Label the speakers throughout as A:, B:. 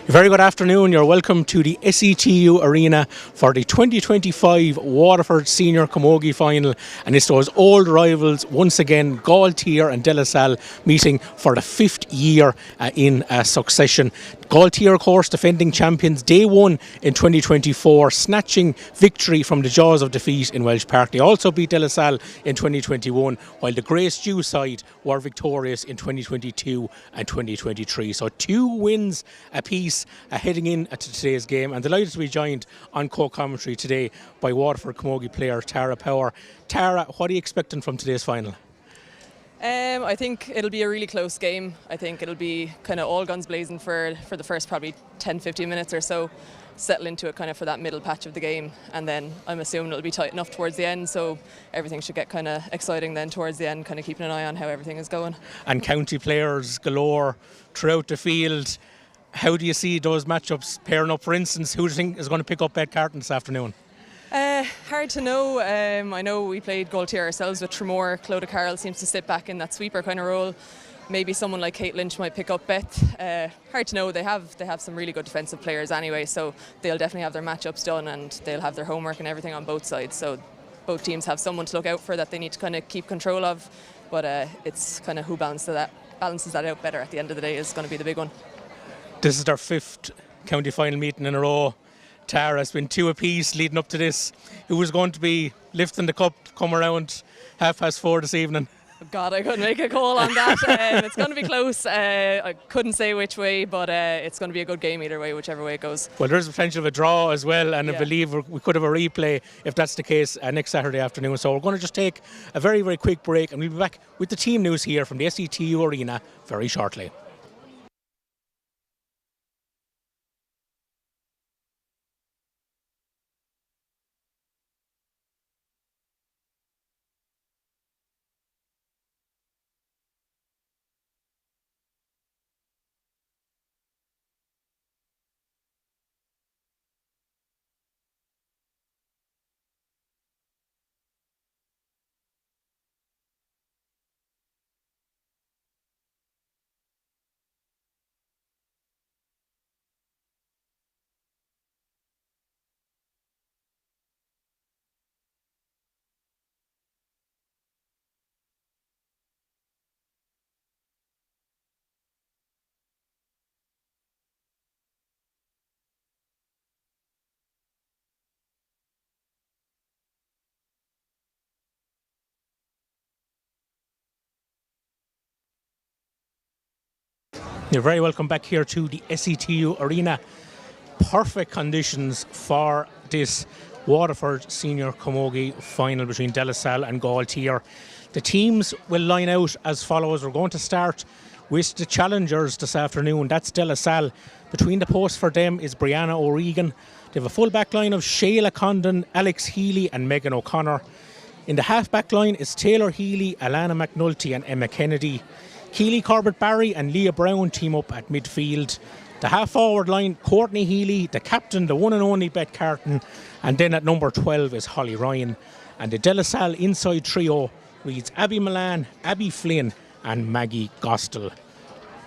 A: Very good afternoon. You're welcome to the SETU Arena for the 2025 Waterford Senior Camogie Final. And it's those old rivals, once again, Gailltír and Salle meeting for the fifth year in succession. Gailltír, of course, defending champions day one in 2024, snatching victory from the jaws of defeat in Welsh Park. They also beat Salle in 2021, while the Grey Stew side were victorious in 2022 and 2023. So 2 wins apiece heading in to today's game, and delighted to be joined on co-commentary today by Waterford Camogie player Tara Power. Tara, what are you expecting from today's final?
B: I think it'll be a really close game. I think it'll be kind of all guns blazing for the first probably 10-15 minutes or so, settle into it kind of for that middle patch of the game, and then I'm assuming it'll be tight enough towards the end, so everything should get kind of exciting then towards the end, kind of keeping an eye on how everything is going. And
A: county players galore throughout the field. How do you see those matchups pairing up? For instance, who do you think is going to pick up Bed Carton this afternoon?
B: Hard to know. I know we played Gailltír ourselves with Tremor. Clodagh Carroll seems to sit back in that sweeper kind of role. Maybe someone like Kate Lynch might pick up Beth. Hard to know. They have some really good defensive players anyway, so they'll definitely have their matchups done and they'll have their homework and everything on both sides. So both teams have someone to look out for that they need to kind of keep control of. But it's kind of who balances that out better at the end of the day is going to be the big one.
A: This is their 5th county final meeting in a row. Tara, has been 2 apiece leading up to this. Who was going to be lifting the cup come around 4:30 this evening?
B: God, I couldn't make a call on that. It's going to be close. I couldn't say which way, but it's going to be a good game either way, whichever way it goes.
A: Well, there's a potential of a draw as well, and I believe we could have a replay if that's the case next Saturday afternoon. So we're going to just take a very, very quick break, and we'll be back with the team news here from the SETU Arena very shortly. You're very welcome back here to the SETU Arena. Perfect conditions for this Waterford Senior Camogie final between Salle and Gailltír. The teams will line out as follows. We're going to start with the challengers this afternoon. That's Salle. Between the posts for them is Brianna O'Regan. They have a full back line of Shayla Condon, Alex Healy and Megan O'Connor. In the half back line is Taylor Healy, Alana McNulty and Emma Kennedy. Keely Corbett Barry and Leah Brown team up at midfield. The half forward line, Courtney Healy, the captain, the one and only Beth Carton, and then at number 12 is Holly Ryan. And the Salle inside trio reads Abby Milan, Abby Flynn and Maggie Gostel.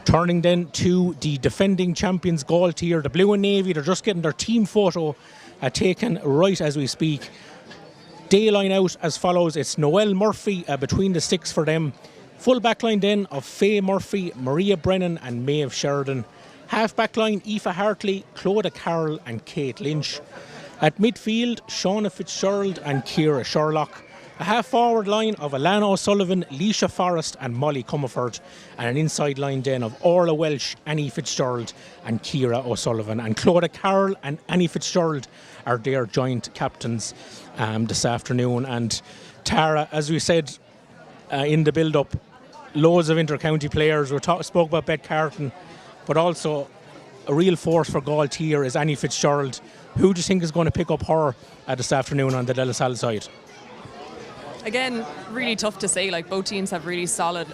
A: Turning then to the defending champions Gailltír, the blue and navy, they're just getting their team photo taken right as we speak. Day line out as follows. It's Noelle Murphy between the sticks for them. Full back line then of Faye Murphy, Maria Brennan and Maeve Sheridan. Half back line Aoife Hartley, Clodagh Carroll and Kate Lynch. At midfield, Shauna Fitzgerald and Ciara Sherlock. A half forward line of Alana O'Sullivan, Leisha Forrest and Molly Comerford. And an inside line then of Orla Welsh, Annie Fitzgerald and Ciara O'Sullivan. And Clodagh Carroll and Annie Fitzgerald are their joint captains this afternoon. And Tara, as we said in the build-up, loads of inter-county players. We spoke about Beth Carton, but also a real force for Gailltír is Annie Fitzgerald. Who do you think is going to pick up her this afternoon on the Salle side?
B: Again, really tough to say. Like, both teams have really solid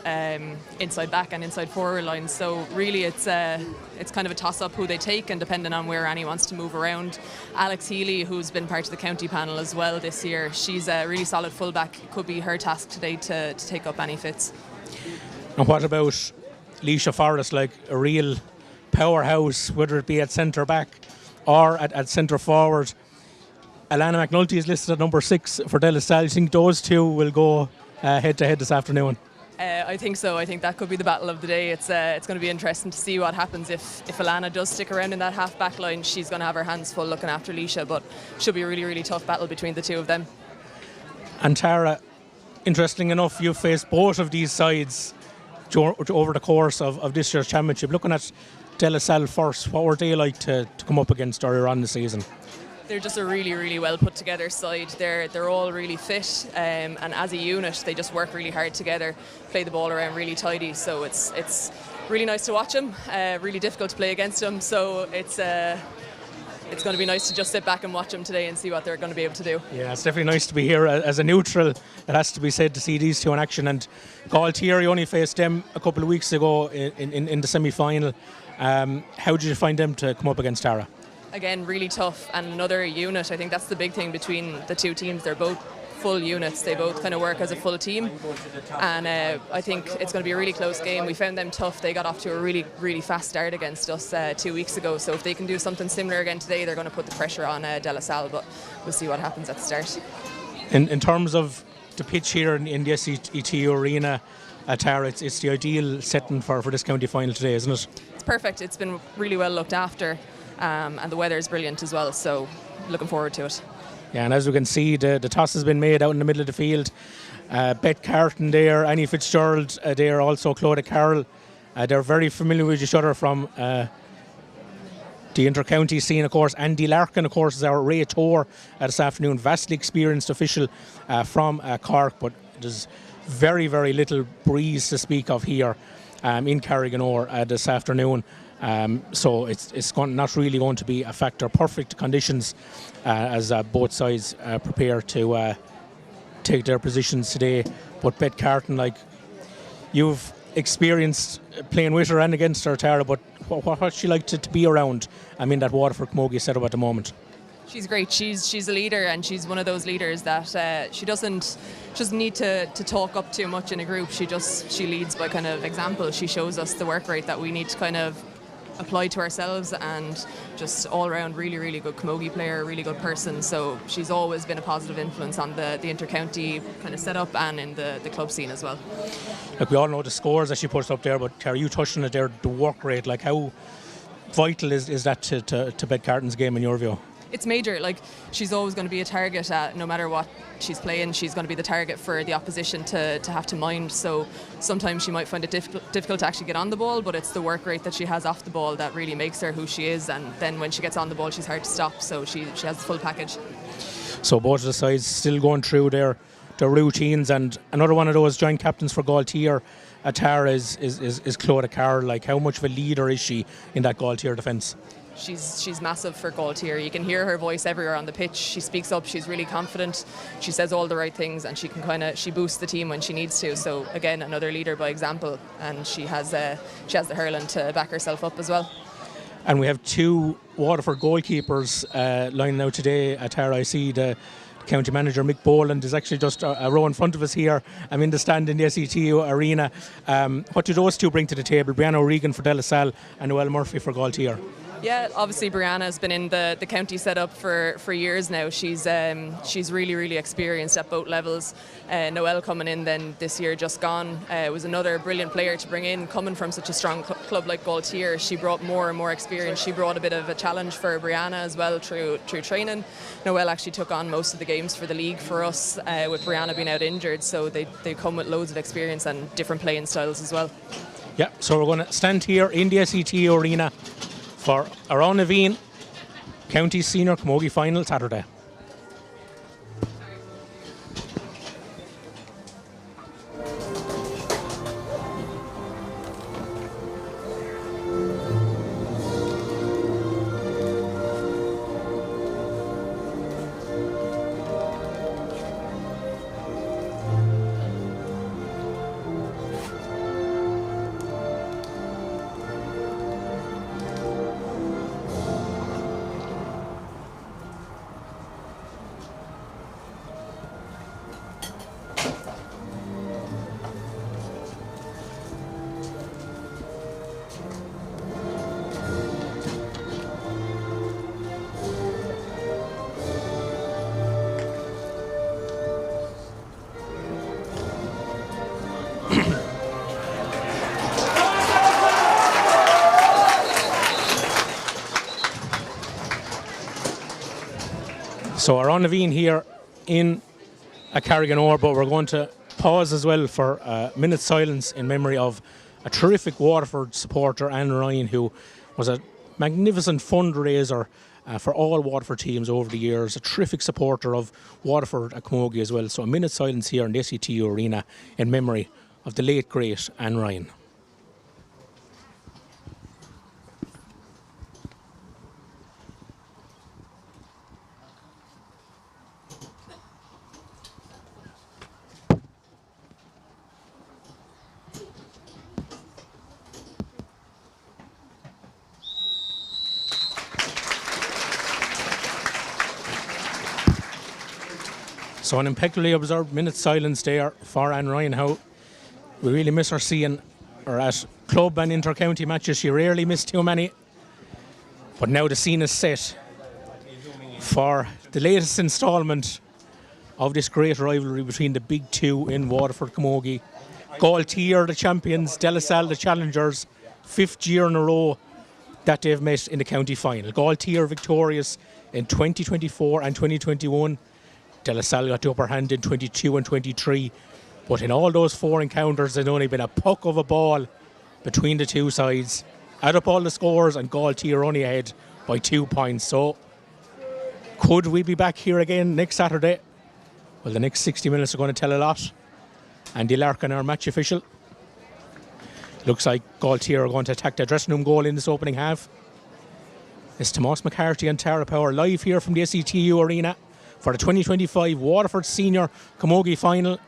B: inside back and inside forward lines. So really, it's kind of a toss-up who they take, and depending on where Annie wants to move around. Alex Healy, who's been part of the county panel as well this year, she's a really solid fullback. It could be her task today to take up Annie Fitz.
A: And what about Leisha Forrest, like a real powerhouse, whether it be at centre back or at centre forward. Alana McNulty is listed at number 6 for De La Salle. I think those two will go head to head this afternoon.
B: I think so. I think that could be the battle of the day. It's going to be interesting to see what happens if Alana does stick around in that half back line. She's going to have her hands full looking after Leisha, but it should be a really, really tough battle between the two of them.
A: And Tara, interesting enough, you've faced both of these sides over the course of this year's championship. Looking at De La Salle first, what were they like to come up against earlier on the season?
B: They're just a really, really well put together side. They're all really fit, and as a unit, they just work really hard together, play the ball around really tidy. So it's really nice to watch them. Really difficult to play against them. So it's going to be nice to just sit back and watch them today and see what they're going to be able to do. Yeah,
A: it's definitely nice to be here as a neutral. It has to be said to see these two in action. And Gailltír, you only faced them a couple of weeks ago in the semi-final. How did you find them to come up against Tara?
B: Again, really tough, and another unit. I think that's the big thing between the two teams. They're both full units. They both kind of work as a full team, and I think it's going to be a really close game. We found them tough. They got off to a really, really fast start against us 2 weeks ago. So if they can do something similar again today, they're going to put the pressure on De La Salle, but we'll see what happens at the start.
A: In terms of the pitch here in the SETU Arena, Tara, it's the ideal setting for this county final today, isn't it?
B: It's perfect. It's been really well looked after. And the weather is brilliant as well, so looking forward to it.
A: Yeah, and as we can see, the toss has been made out in the middle of the field. Beth Carton there, Annie Fitzgerald there, also Claudia Carroll. They're very familiar with each other from the inter-county scene, of course. Andy Larkin, of course, is our Ray Tour this afternoon. Vastly experienced official from Cork, but there's very, very little breeze to speak of here in Carriganore this afternoon. So it's not really going to be a factor. Perfect conditions as both sides prepare to take their positions today. But Beth Carton, like, you've experienced playing with her and against her, Tara, but what's she like to be around? I mean, that Waterford Camogie setup at the moment.
B: She's great. She's a leader, and she's one of those leaders that she doesn't need to talk up too much in a group. She leads by kind of example. She shows us the work rate that we need to kind of apply to ourselves, and just all around really, really good camogie player, really good person. So she's always been a positive influence on the inter-county kind of setup and in the club scene as well.
A: Look, we all know the scores that she puts up there, but Tara, you touched on it there, the work rate. Like, how vital is that to Beth Carton's game in your view?
B: It's major. Like, she's always going to be a target no matter what she's playing. She's going to be the target for the opposition to have to mind. So sometimes she might find it difficult to actually get on the ball, but it's the work rate that she has off the ball that really makes her who she is. And then when she gets on the ball, she's hard to stop. So she has the full package. So
A: both of the sides still going through their routines, and another one of those joint captains for Gailltír, Tara, is Claudia Carroll. Like, how much of a leader is she in that Gailltír defence?
B: She's massive for Gailltír. You can hear her voice everywhere on the pitch. She speaks up. She's really confident. She says all the right things, and she boosts the team when she needs to. So again, another leader by example, and she has the hurling to back herself up as well. And we have two Waterford goalkeepers lining out today. Tara, I see the county manager Mick Boland is actually just a row in front of us here. I'm in the stand in the SETU Arena. What do those two bring to the table? Brianna O'Regan for De La Salle and Noelle Murphy for Gailltír. Yeah, obviously Brianna has been in the county setup for years now. She's really, really experienced at both levels. Noelle coming in then this year just gone was another brilliant player to bring in, coming from such a strong club like Gailltír. She brought more and more experience. She brought a bit of a challenge for Brianna as well through training. Noelle actually took on most of the games for the league for us with Brianna being out injured, so they come with loads of experience and different playing styles as well. Yeah, so we're going to stand here in the SETU Arena for Around Naveen County Senior Camogie Final Saturday.
A: So we're on the Veen here in a Carriganore, but we're going to pause as well for a minute's silence in memory of a terrific Waterford supporter, Anne Ryan, who was a magnificent fundraiser for all Waterford teams over the years, a terrific supporter of Waterford at Camogie as well. So a minute's silence here in the SETU Arena in memory of the late, great Anne Ryan. So an impeccably observed minute's silence there for Anne Ryan. How we really miss her seeing her at club and inter-county matches. She rarely missed too many. But now the scene is set for the latest instalment of this great rivalry between the big two in Waterford Camogie. Gailltír, the champions, De La Salle, the challengers, 5th year in a row that they've met in the county final. Gailltír victorious in 2024 and 2021. De La Salle got the upper hand in 22 and 23, but in all those 4 encounters there's only been a puck of a ball between the two sides. Add up all the scores and Gailltír only ahead by 2 points. So could we be back here again next Saturday? Well, the next 60 minutes are going to tell a lot. Andy Larkin, our match official. Looks like Gailltír are going to attack their dressing room goal in this opening half. It's Tomas McCarthy and Tara Power live here from the SETU Arena for the 2025 Waterford Senior Camogie Final.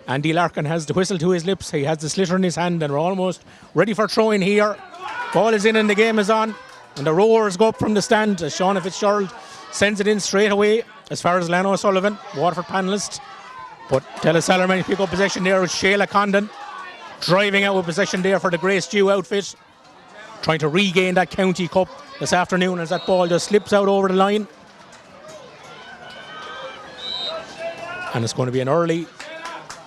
A: Andy Larkin has the whistle to his lips. He has the slitter in his hand and we're almost ready for throwing here. Ball is in and the game is on. And the roars go up from the stand as Shauna Fitzgerald sends it in straight away as far as Lana O'Sullivan, Waterford panellist. But De La Salle managed to pick up possession there with Shayla Condon driving out with possession there for the Grey Stew outfit. Trying to regain that county cup this afternoon as that ball just slips out over the line. And it's going to be an early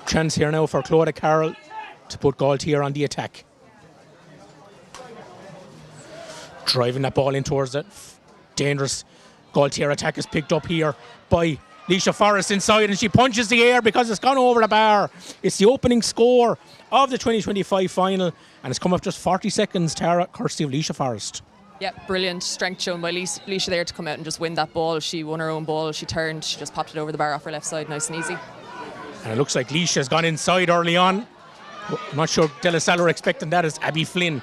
A: chance here now for Clodagh Carroll to put Gailltír on the attack. Driving that ball in towards it. Dangerous Gailltír attack is picked up here by Leisha Forrest inside, and she punches the air because it's gone over the bar. It's the opening score of the 2025 final, and it's come up just 40 seconds, Tara, courtesy of Leisha Forrest.
B: Yeah, brilliant strength shown by Leisha there to come out and just win that ball. She won her own ball, she turned, she just popped it over the bar off her left side, nice and easy.
A: And it looks like Leisha has gone inside early on. I'm not sure De La Salle were expecting that as Abby Flynn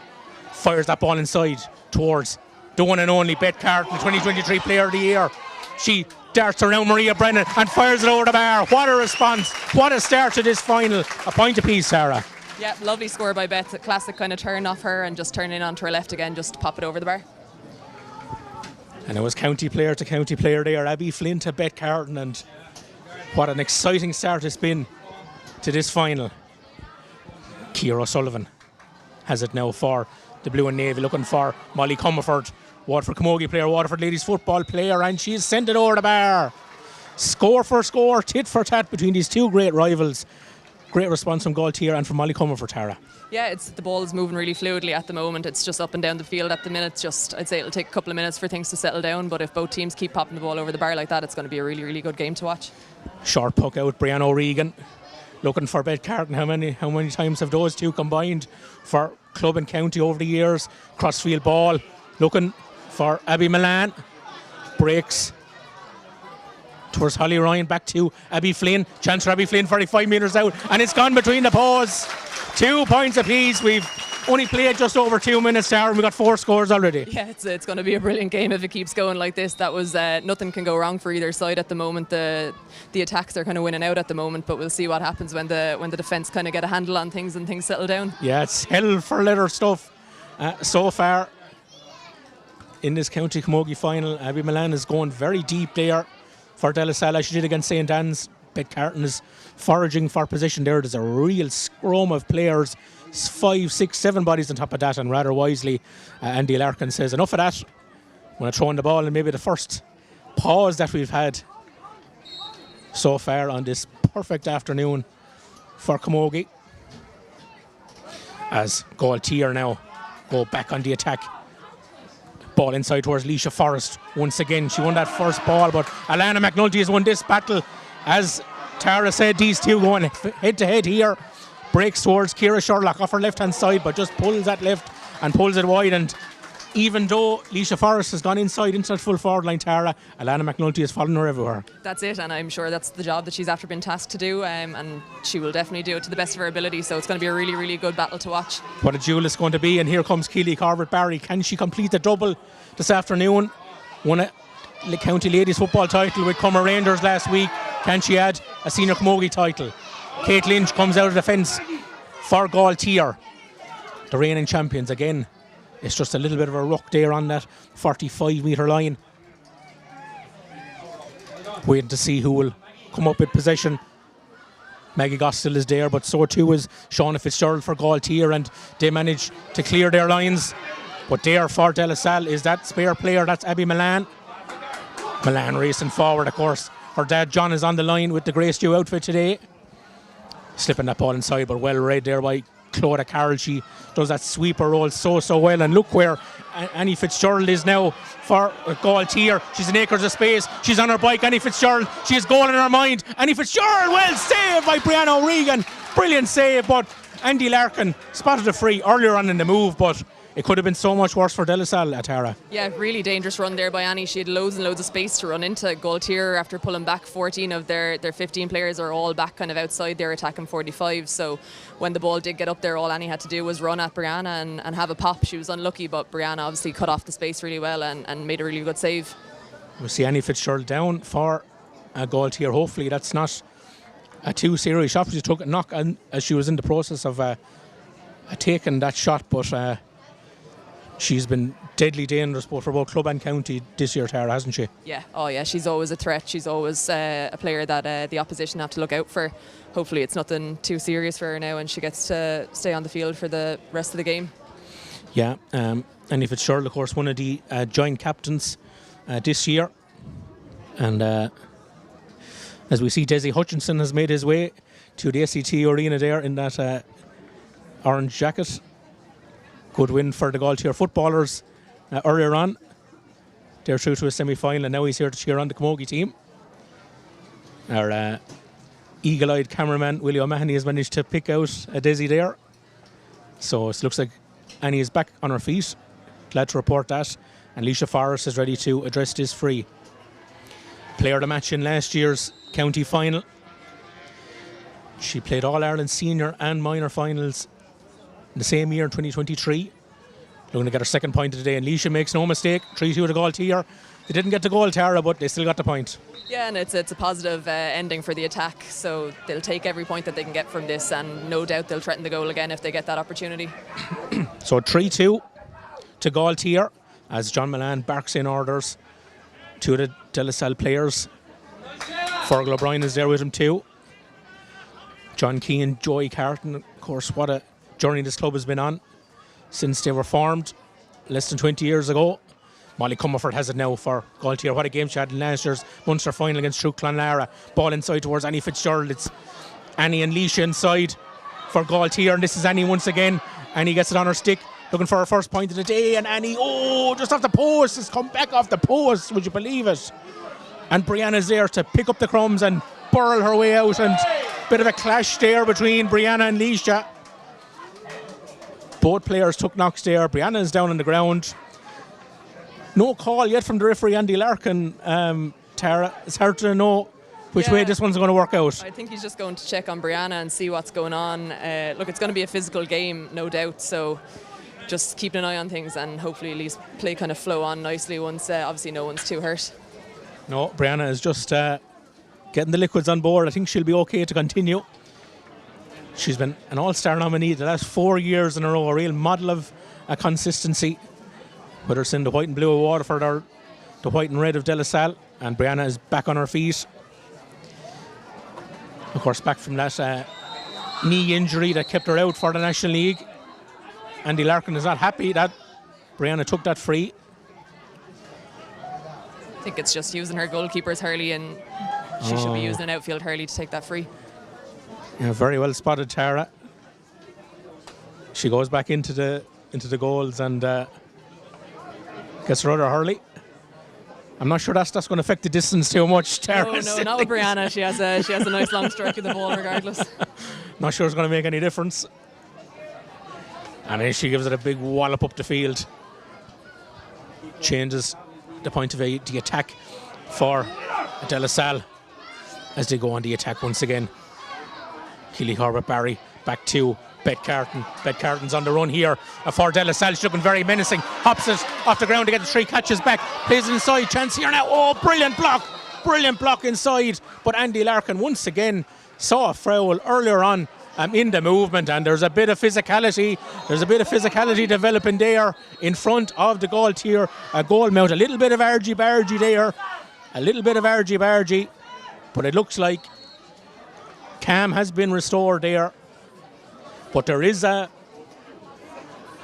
A: fires that ball inside towards the one and only Beth Carton, the 2023 Player of the Year. She darts around Maria Brennan and fires it over the bar. What a response, what a start to this final. A point apiece, Sarah.
B: Yeah, lovely score by Beth. A classic kind of turn off her and just turn in onto her left again, just to pop it over the bar.
A: And it was county player to county player there, Abby Flynn to Beth Carton, and what an exciting start it's been to this final. Ciara O'Sullivan has it now for the Blue and Navy, looking for Molly Comerford, Waterford Camogie player, Waterford ladies football player, and she's sent it over the bar. Score for score, tit for tat between these two great rivals. Great response from Gailltír and from Molly Comerford, Tara.
B: Yeah, the ball is moving really fluidly at the moment. It's just up and down the field at the minute. I'd say it'll take a couple of minutes for things to settle down, but if both teams keep popping the ball over the bar like that, it's going to be a really, really good game to watch. Short
A: puck out, Brianna O'Regan looking for Beth Carton. How many times have those two combined for club and county over the years? Crossfield ball looking for Abby Milan. Breaks towards Holly Ryan, back to Abby Flynn. Chance for Abby Flynn, 45 metres out, and it's gone between the paws. 2 points apiece. We've only played just over 2 minutes now, and we've got 4 scores already.
B: Yeah, it's going to be a brilliant game if it keeps going like this. That was nothing can go wrong for either side at the moment. The attacks are kind of winning out at the moment, but we'll see what happens when the defence kind of get a handle on things and things settle down.
A: Yeah, it's hell for leather stuff so far in this county camogie final. Abby Milan is going very deep there for De La Salle, as she did against St. Anne's. Beth Carton is foraging for position there. There's a real scrum of players, 5, 6, 7 bodies on top of that, and rather wisely Andy Larkin says enough of that. When I throw in the ball, and maybe the first pause that we've had so far on this perfect afternoon for camogie, as Gailltír now go back on the attack. Ball inside towards Leisha Forrest. Once again, she won that first ball, but Alana McNulty has won this battle. As Tara said, these two going head to head here. Breaks towards Ciara Sherlock off her left-hand side, but just pulls that left and pulls it wide. And even though Leisha Forrest has gone inside into that full forward line, Tara, Alana McNulty is following her everywhere.
B: That's it, and I'm sure that's the job that she's after been tasked to do, and she will definitely do it to the best of her ability, so it's going to be a really, really good battle to watch.
A: What a duel it's going to be, and here comes Keely Corbett-Barry. Can she complete the double this afternoon? Won a county ladies football title with Cummer Rangers last week. Can she add a senior camogie title? Kate Lynch comes out of the fence for Gailltír, the reigning champions again. It's just a little bit of a ruck there on that 45-metre line. Waiting to see who will come up with possession. Maggie Gostill is there, but so too is Shauna Fitzgerald for Gailltír, and they manage to clear their lines. But there for De La Salle is that spare player, that's Abby Milan. Milan racing forward, of course. Her dad John is on the line with the Grey Stew outfit today. Slipping that ball inside, but well read there by Clodagh Carroll. She does that sweeper roll so well, and look where Annie Fitzgerald is now for Gailltír. She's in acres of space, she's on her bike. Annie Fitzgerald, she has goal in her mind. Annie Fitzgerald, well saved by Brianna O'Regan, brilliant save, but Andy Larkin spotted a free earlier on in the move, but it could have been so much worse for De La Salle, Tara.
B: Yeah, really dangerous run there by Annie. She had loads and loads of space to run into Gailltír after pulling back. 14 of their 15 players are all back kind of outside their attacking 45. So when the ball did get up there, all Annie had to do was run at Brianna and have a pop. She was unlucky, but Brianna obviously cut off the space really well and made a really good save.
A: We'll see Annie Fitzgerald down for Gailltír. Hopefully that's not a too serious shot. She took a knock as she was in the process of taking that shot, but she's been deadly dangerous both for both club and county this year, Tara, hasn't she?
B: Yeah, oh yeah, she's always a threat. She's always a player that the opposition have to look out for. Hopefully it's nothing too serious for her now and she gets to stay on the field for the rest of the game. Yeah,
A: Annie Fitzgerald, of course, one of the joint captains this year. And as we see, Desi Hutchinson has made his way to the SETU Arena there in that orange jacket. Good win for the Gailltír footballers earlier on. They're through to a semi-final, and now he's here to cheer on the Camogie team. Our eagle-eyed cameraman, Willie O'Mahony, has managed to pick out a Desi there. So it looks like Annie is back on her feet. Glad to report that. And Leisha Forrest is ready to address this free. Player of the match in last year's county final. She played All-Ireland senior and minor finals the same year in 2023. Looking to get her second point of the day, and Leisha makes no mistake. 3-2 to Gailltír. They didn't get the goal, Tara, but they still got the point.
B: Yeah, and it's a positive ending for the attack, so they'll take every point that they can get from this, and no doubt they'll threaten the goal again if they get that opportunity.
A: So 3-2 to Gailltír as John Milan barks in orders to the De La Salle players. Fergal O'Brien is there with him too. John Keane, Joey Carton, of course, what a journey this club has been on since they were formed less than 20 years ago. Molly Comerford has it now for Gailltír. What a game she had in last year's Munster final against True Clonlara. Ball inside towards Annie Fitzgerald. It's Annie and Leisha inside for Gailltír, and this is Annie once again. Annie gets it on her stick, looking for her first point of the day, and Annie, just off the post, has come back off the post, would you believe it? And Brianna's there to pick up the crumbs and burl her way out, and bit of a clash there between Brianna and Leisha. Both players took knocks there. Brianna is down on the ground. No call yet from the referee, Andy Larkin. Tara, it's hard to know which way this one's going to work out.
B: I think he's just going to check on Brianna and see what's going on. Look, it's going to be a physical game, no doubt, so just keeping an eye on things and hopefully at least play kind of flow on nicely once obviously no one's too hurt.
A: No, Brianna is just getting the liquids on board. I think she'll be okay to continue. She's been an all-star nominee the last 4 years in a row, a real model of consistency, whether it's in the white and blue of Waterford or the white and red of De La Salle. And Brianna is back on her feet. Of course, back from that knee injury that kept her out for the National League. Andy Larkin is not happy that Brianna took that free.
B: I think it's just using her goalkeeper's hurley, and she should be using an outfield hurley to take that free.
A: Yeah, very well spotted, Tara. She goes back into the goals, and Gets Rudder Hurley. I'm not sure that's going to affect the distance too much. Tara.
B: No, not with Brianna. She has a nice long stroke of the ball regardless.
A: Not sure it's going to make any difference. And then she gives it a big wallop up the field. Changes the point of the attack for De La Salle as they go on the attack once again. Keely Corbett-Barry back to Bet Carton. Bet Carton's on the run here for De La Salle. She's looking very menacing. Hops it off the ground to get the 3 catches back. Plays it inside. Chance here now. Oh, brilliant block. Brilliant block inside. But Andy Larkin once again saw a foul earlier on in the movement, and there's a bit of physicality. There's a bit of physicality developing there in front of the Gailltír goal mount. A little bit of argy-bargy there. A little bit of argy-bargy. But it looks like Cam has been restored there. But there is a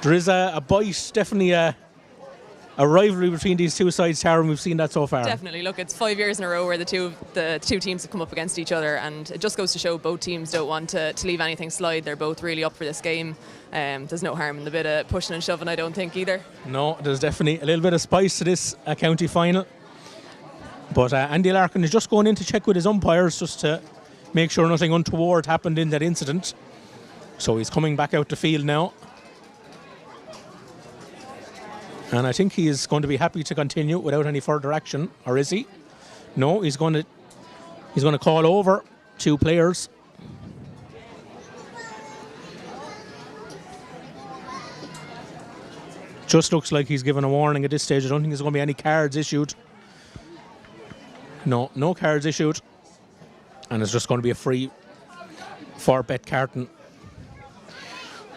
A: bite, definitely a rivalry between these two sides, Tara, and we've seen that so far.
B: Definitely. Look, it's 5 years in a row where the two teams have come up against each other, and it just goes to show both teams don't want to leave anything slide. They're both really up for this game. There's no harm in the bit of pushing and shoving, I don't think, either.
A: No, there's definitely a little bit of spice to this county final. But Andy Larkin is just going in to check with his umpires just to make sure nothing untoward happened in that incident. So he's coming back out the field now. And I think he is going to be happy to continue without any further action, or is he? No, he's going to call over 2 players. Just looks like he's given a warning at this stage. I don't think there's going to be any cards issued. No cards issued. And it's just going to be a free for Bet Carton.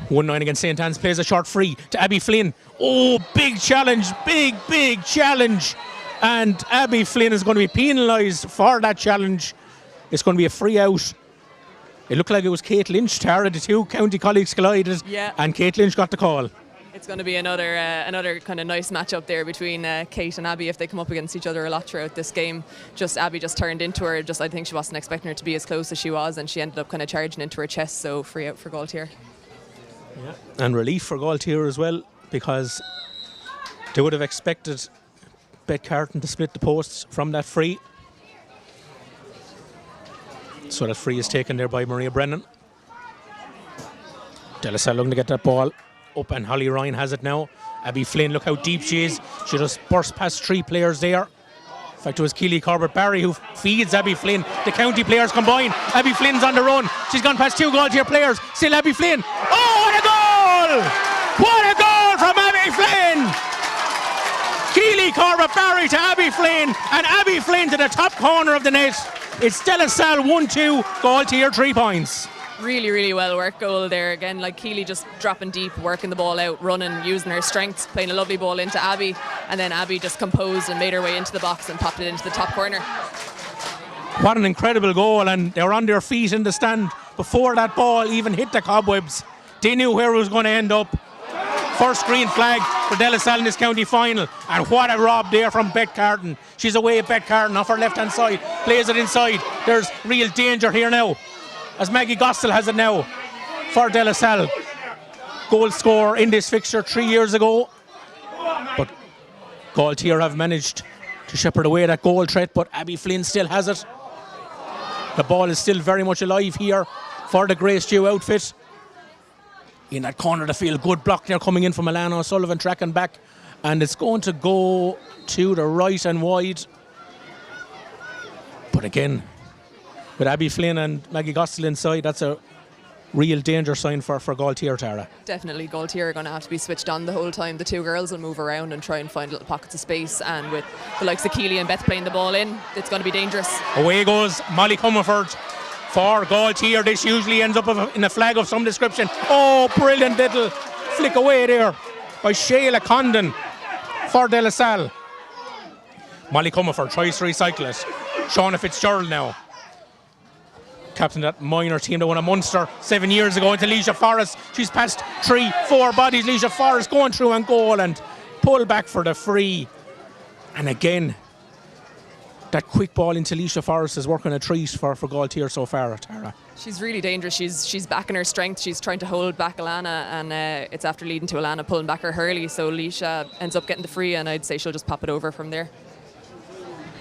A: 1-9 against St. Anne's, plays a short free to Abby Flynn. Oh, big challenge, big challenge. And Abby Flynn is going to be penalised for that challenge. It's going to be a free out. It looked like it was Kate Lynch, Tara. The 2 county colleagues collided, and Kate Lynch got the call.
B: It's going to be another kind of nice match-up there between Kate and Abby if they come up against each other a lot throughout this game. Abby just turned into her. I think she wasn't expecting her to be as close as she was, and she ended up kind of charging into her chest, so free out for Gailltír.
A: Yeah. And relief for Gailltír as well, because they would have expected Bet Carton to split the posts from that free. So that free is taken there by Maria Brennan. De La Salle looking to get that ball up, and Holly Ryan has it now. Abby Flynn, look how deep she is. She just burst past 3 players there. In fact, it was Keely Corbett-Barry who feeds Abby Flynn. The county players combine. Abby Flynn's on the run. She's gone past 2 Gailltír players. Still Abby Flynn. Oh, what a goal! What a goal from Abby Flynn! Keely Corbett-Barry to Abby Flynn, and Abby Flynn to the top corner of the net. It's De La Salle 1-2, Gailltír 3 points.
B: Really, really well worked goal there again. Like Keely just dropping deep, working the ball out, running, using her strengths, playing a lovely ball into Abby, and then Abby just composed and made her way into the box and popped it into the top corner.
A: What an incredible goal, and they were on their feet in the stand before that ball even hit the cobwebs. They knew where it was going to end up. First green flag for De La Salle in this county final, and what a rob there from Bet Carton. She's away at Bet Carton off her left hand side, plays it inside. There's real danger here now, as Maggie Gostel has it now for De La Salle. Goal scorer in this fixture 3 years ago. But Gailltír have managed to shepherd away that goal threat, but Abby Flynn still has it. The ball is still very much alive here for the Grey Stew outfit. In that corner of the field, good block there coming in from Alana O'Sullivan, tracking back. And it's going to go to the right and wide. But again, with Abby Flynn and Maggie Gostel inside, that's a real danger sign for Gailltír, Tara.
B: Definitely, Gailltír are going to have to be switched on the whole time. The 2 girls will move around and try and find little pockets of space, and with the likes of Keely and Beth playing the ball in, it's going to be dangerous.
A: Away goes Molly Comerford for Gailltír. This usually ends up in a flag of some description. Oh, brilliant little flick away there by Shayla Condon for De La Salle. Molly Comerford tries to recycle it. Shauna Fitzgerald now, captain of that minor team that won a Munster 7 years ago, into Leisha Forrest. She's passed 3-4 bodies. Leisha Forrest going through and goal and pull back for the free. And again, that quick ball into Leisha Forrest is working a treat for Gailltír so far, Tara.
B: She's really dangerous. She's back in her strength. She's trying to hold back Alana, and it's after leading to Alana pulling back her hurley. So Leisha ends up getting the free, and I'd say she'll just pop it over from there.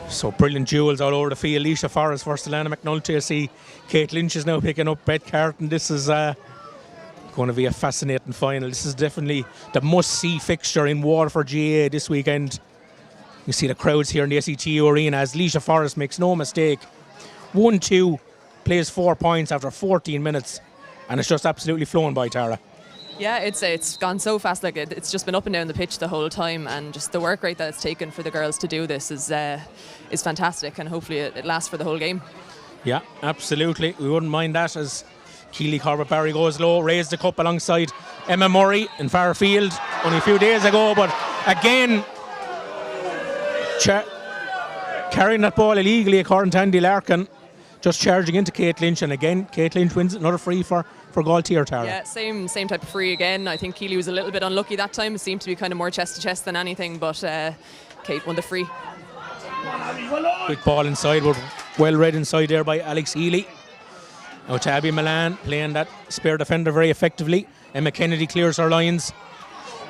A: So brilliant duels all over the field. Leisha Forrest versus Alana McNulty. I see Kate Lynch is now picking up Beth Carton. This is going to be a fascinating final. This is definitely the must-see fixture in Waterford GA this weekend. You see the crowds here in the SETU Arena as Leisha Forrest makes no mistake. 1-2, plays 4 points after 14 minutes, and it's just absolutely flown by, Tara.
B: Yeah, it's gone so fast. Like it's just been up and down the pitch the whole time, and just the work rate that it's taken for the girls to do this is fantastic, and hopefully it lasts for the whole game.
A: Yeah, absolutely. We wouldn't mind that as Keely Corbett-Barry goes low, raised the cup alongside Emma Murray in Fairfield only a few days ago, but again carrying that ball illegally according to Andy Larkin, just charging into Kate Lynch, and again Kate Lynch wins another free for Gailltír, Tara.
B: Yeah, same type of free again. I think Keely was a little bit unlucky that time. It seemed to be kind of more chest to chest than anything, but Kate won the free.
A: Quick ball inside, but well read inside there by Alex Healy. Now to Abby Milan, playing that spare defender very effectively. Emma Kennedy clears her lines.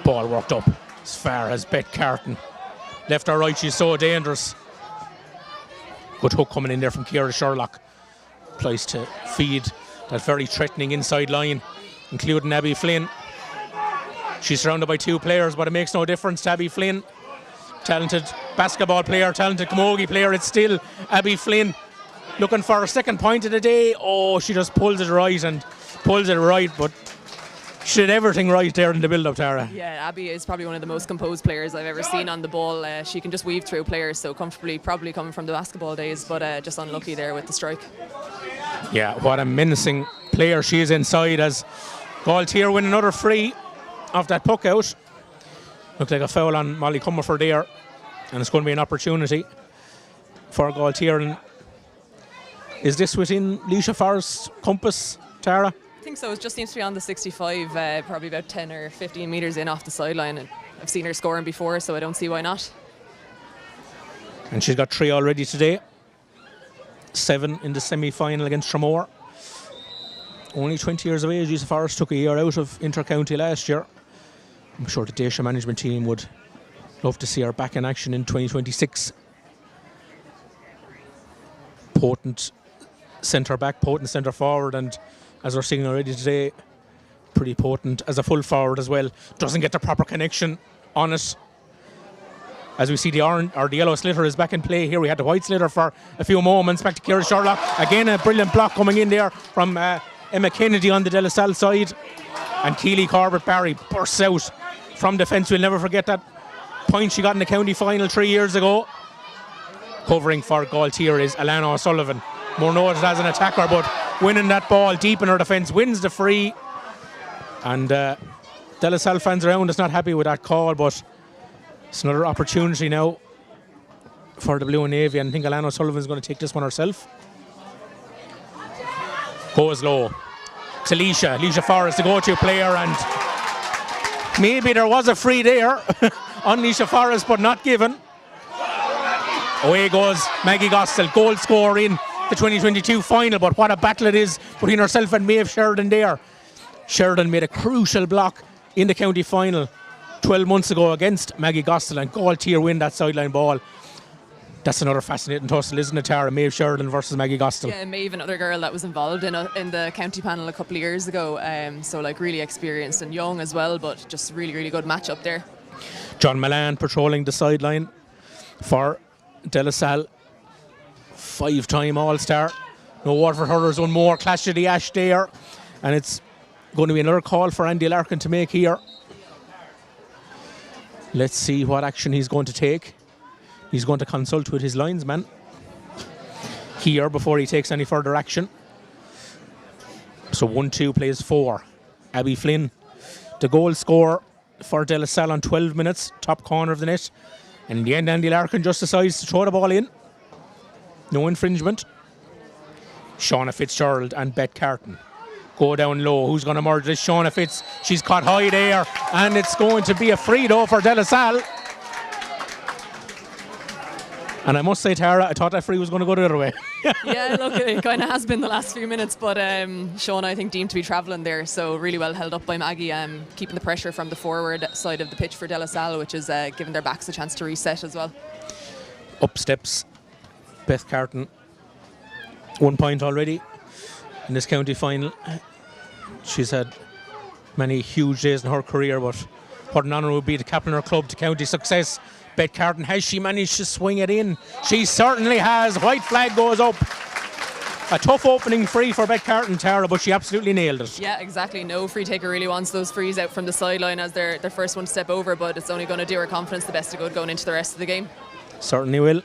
A: Ball worked up as far as Beth Carton. Left or right, she's so dangerous. Good hook coming in there from Ciara Sherlock. Applies to feed that very threatening inside line, including Abby Flynn. She's surrounded by 2 players, but it makes no difference to Abby Flynn. Talented basketball player, talented camogie player. It's still Abby Flynn looking for her second point of the day. Oh, she just pulls it right, but she did everything right there in the build-up, Tara.
B: Yeah, Abby is probably one of the most composed players I've ever seen on the ball. She can just weave through players so comfortably, probably coming from the basketball days, but just unlucky there with the strike.
A: Yeah, what a menacing player she is inside as Gailltír win another free off that puck out. Looked like a foul on Molly Comerford there, and it's going to be an opportunity for Gailltír. And is this within Leisha Forrest's compass, Tara?
B: I think so. It just seems to be on the 65, probably about 10 or 15 metres in off the sideline. And I've seen her scoring before, so I don't see why not.
A: And she's got 3 already today. 7 in the semi-final against Tramore. Only 20 years of age. Leisha Forrest took a year out of inter-county last year. I'm sure the Dacia management team would love to see her back in action in 2026. Potent centre back, potent centre forward, and as we're seeing already today, pretty potent as a full forward as well. Doesn't get the proper connection on it. As we see the orange or the yellow slitter is back in play here. We had the white slitter for a few moments. Back to Ciara Sherlock. Again, a brilliant block coming in there from Emma Kennedy on the De La Salle side. And Keely Corbett-Barry bursts out from defence. We'll never forget that point she got in the county final 3 years ago. Covering for Gailltír is Alana O'Sullivan. More noted as an attacker, but winning that ball deep in her defence, wins the free. And De La Salle fans around us not happy with that call, but it's another opportunity now for the Blue and Navy, and I think Alana O'Sullivan is going to take this one herself. Goes low to Leisha Forrest, the go-to player, and maybe there was a free there on Leisha Forrest, but not given. Away goes Maggie Gostel, goal scorer in the 2022 final, but what a battle it is between herself and Maeve Sheridan there. Sheridan made a crucial block in the county final 12 months ago against Maggie Gostel, and Gailltír win that sideline ball. That's another fascinating tussle, isn't it, Tara? Maeve Sheridan versus Maggie Gostel.
B: Yeah, Maeve, another girl that was involved in the county panel a couple of years ago. So like really experienced and young as well, but just really, really good match up there.
A: John Milan patrolling the sideline for De La Salle. 5-time All-Star. No Waterford hurlers, one more. Clash of the Ash there. And it's going to be another call for Andy Larkin to make here. Let's see what action he's going to take. He's going to consult with his linesman here before he takes any further action. So 1-2 plays 4. Abby Flynn, the goal scorer for De La Salle on 12 minutes, top corner of the net. And in the end, Andy Larkin just decides to throw the ball in. No infringement. Shauna Fitzgerald and Beth Carton go down low. Who's going to merge this? Shauna Fitz. She's caught high there, and it's going to be a free though for De La Salle. And I must say, Tara, I thought that free was going to go the other way.
B: Yeah, look, it kind of has been the last few minutes, but Sean, I think, deemed to be travelling there, so really well held up by Maggie, keeping the pressure from the forward side of the pitch for De La Salle, which is giving their backs a chance to reset as well.
A: Up steps Beth Carton. 1 point already in this county final. She's had many huge days in her career, but what an honour would be to captain her club to county success. Beth Carton, has she managed to swing it in? She certainly has. White flag goes up. A tough opening free for Beth Carton, Tara, but she absolutely nailed it.
B: Yeah, exactly. No free taker really wants those frees out from the sideline as their first one to step over, but it's only going to do her confidence the best of good going into the rest of the game.
A: Certainly will.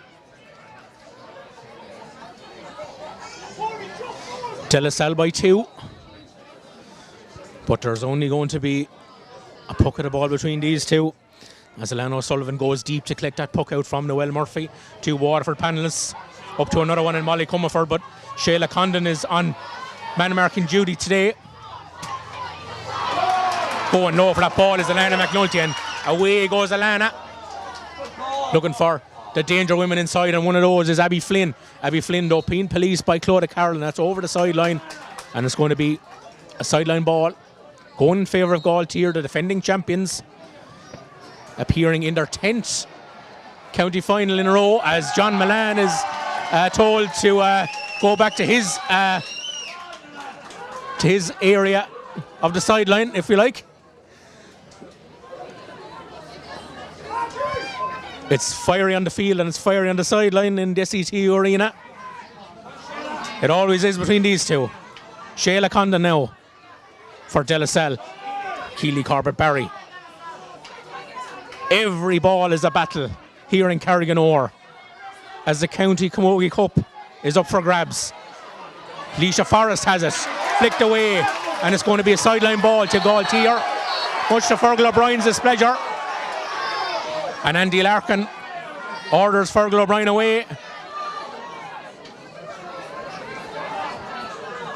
A: De La Salle by 2. But there's only going to be a puck of the ball between these two, as Alana O'Sullivan goes deep to collect that puck out from Noelle Murphy. 2 Waterford panellists, up to another one in Molly Comerford, but Shayla Condon is on man marking duty today. Going low for that ball is Alana McNulty, and away goes Alana. Looking for the danger women inside, and one of those is Abby Flynn. Abby Flynn, though, being policed by Clodagh Carroll, and that's over the sideline, and it's going to be a sideline ball going in favour of Gailltír, the defending champions, appearing in their 10th county final in a row, as John Milan is told to go back to his area of the sideline, if you like. It's fiery on the field and it's fiery on the sideline in the SETU Arena. It always is between these two. Shayla Condon now for De La Salle. Keely Corbett Barry. Every ball is a battle here in Carriganore as the County Camogie Cup is up for grabs. Leisha Forrest has it, flicked away, and it's going to be a sideline ball to Gailltír, much to Fergal O'Brien's displeasure. And Andy Larkin orders Fergal O'Brien away.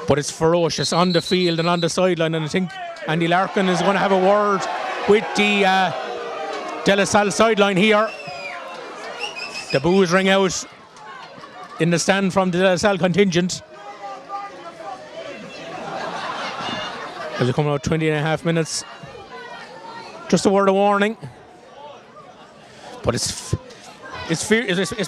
A: But it's ferocious on the field and on the sideline, and I think Andy Larkin is going to have a word with the De La Salle sideline here. The boos ring out in the stand from the De La Salle contingent. As we come out 20 and a half minutes. Just a word of warning. But it's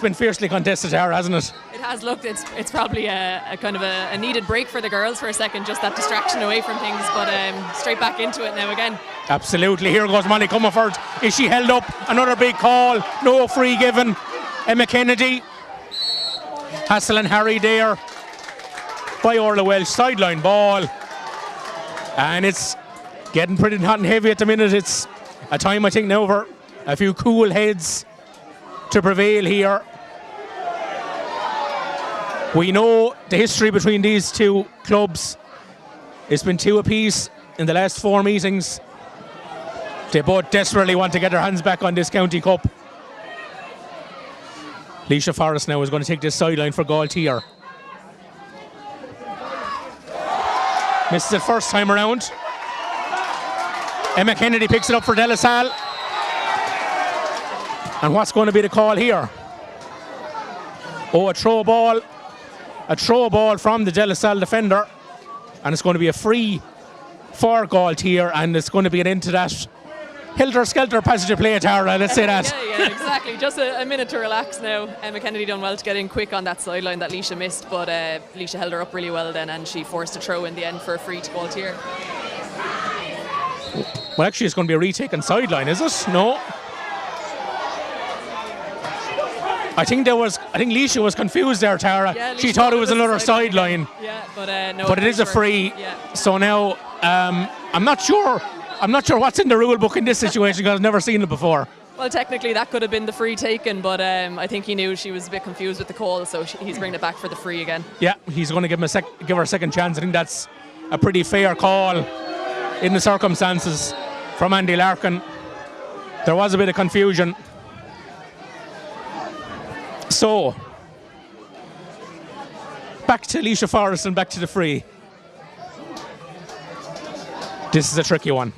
A: been fiercely contested here, hasn't it?
B: It has looked. It's probably a kind of a needed break for the girls for a second, just that distraction away from things, but straight back into it now again. Absolutely.
A: Here goes Molly Comerford. Is she held up? Another big call. No free given. Emma Kennedy. Hassel and Harry there by Orla Welsh. Sideline ball. And it's getting pretty hot and heavy at the minute. It's a time, I think, now for a few cool heads to prevail here. We know the history between these two clubs. It's been 2 apiece in the last 4 meetings. They both desperately want to get their hands back on this county cup. Leisha Forrest now is going to take this sideline for Gailltír. Misses it first time around. Emma Kennedy picks it up for De La Salle. And what's going to be the call here? Oh, a throw ball from the De La Salle defender, and it's going to be a free for Gailltír, and it's going to be an end to that helter-skelter passage of play, Tara, let's say that.
B: Yeah, exactly. Just a minute to relax now. Emma Kennedy done well to get in quick on that sideline that Leisha missed, but Leisha held her up really well then, and she forced a throw in the end for a free to Gailltír.
A: Well, actually, it's going to be a retake on sideline, is it? No. I think Leisha was confused there, Tara.
B: Yeah,
A: she thought it was another sideline.
B: Yeah, no.
A: But it is a free. Yeah. So now I'm not sure what's in the rule book in this situation because I've never seen it before.
B: Well, technically that could have been the free taken, but I think he knew she was a bit confused with the call, so he's bringing it back for the free again.
A: Yeah, he's going to give her a second chance. I think that's a pretty fair call in the circumstances from Andy Larkin. There was a bit of confusion. So, back to Leisha Forrest and back to the free. This is a tricky one.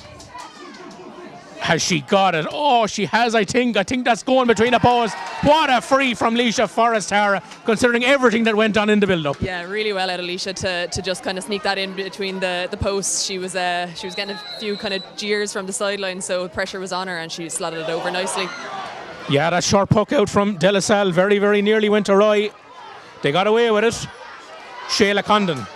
A: Has she got it? Oh, she has, I think. I think that's going between the posts. What a free from Leisha Forrest, Tara, considering everything that went on in the build-up.
B: Yeah, really well out of Leisha to just kind of sneak that in between the posts. She was getting a few kind of jeers from the sideline, so pressure was on her and she slotted it over nicely.
A: Yeah, that short puck out from De La Salle very, very nearly went awry. They got away with it. Shayla Condon.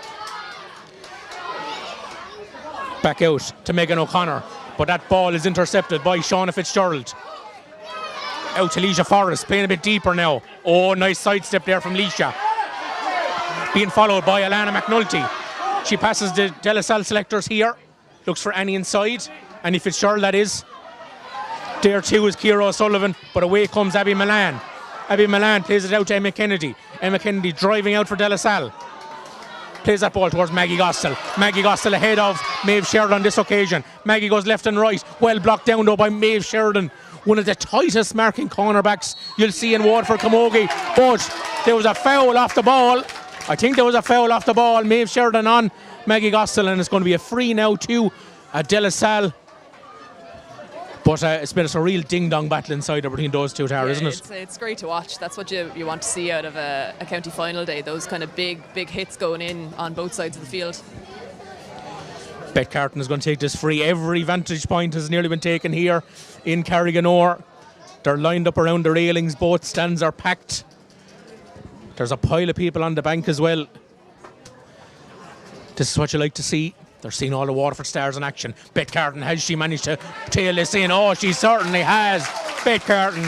A: Back out to Megan O'Connor. But that ball is intercepted by Shauna Fitzgerald. Out to Leisha Forrest, playing a bit deeper now. Oh, nice sidestep there from Leisha. Being followed by Alana McNulty. She passes the De La Salle selectors here. Looks for Annie inside. Annie Fitzgerald, that is. There too is Ciara O'Sullivan, but away comes Abby Milan. Abby Milan plays it out to Emma Kennedy. Emma Kennedy driving out for De La Salle. Plays that ball towards Maggie Gostill. Maggie Gostill ahead of Maeve Sheridan on this occasion. Maggie goes left and right. Well blocked down though by Maeve Sheridan. One of the tightest marking cornerbacks you'll see in Waterford Camogie. But there was a foul off the ball. I think there was a foul off the ball. Maeve Sheridan on Maggie Gostill, and it's going to be a free now to De La Salle. But it's been a real ding-dong battle inside between those two, Tara, isn't it?
B: It's great to watch. That's what you want to see out of a county final day, those kind of big hits going in on both sides of the field.
A: Bet Carton is going to take this free. Every vantage point has nearly been taken here in Carriganore. They're lined up around the railings. Both stands are packed. There's a pile of people on the bank as well. This is what you like to see. They're seeing all the Waterford stars in action. Bet Carton, has she managed to tail this in? Oh, she certainly has. Bet Carton.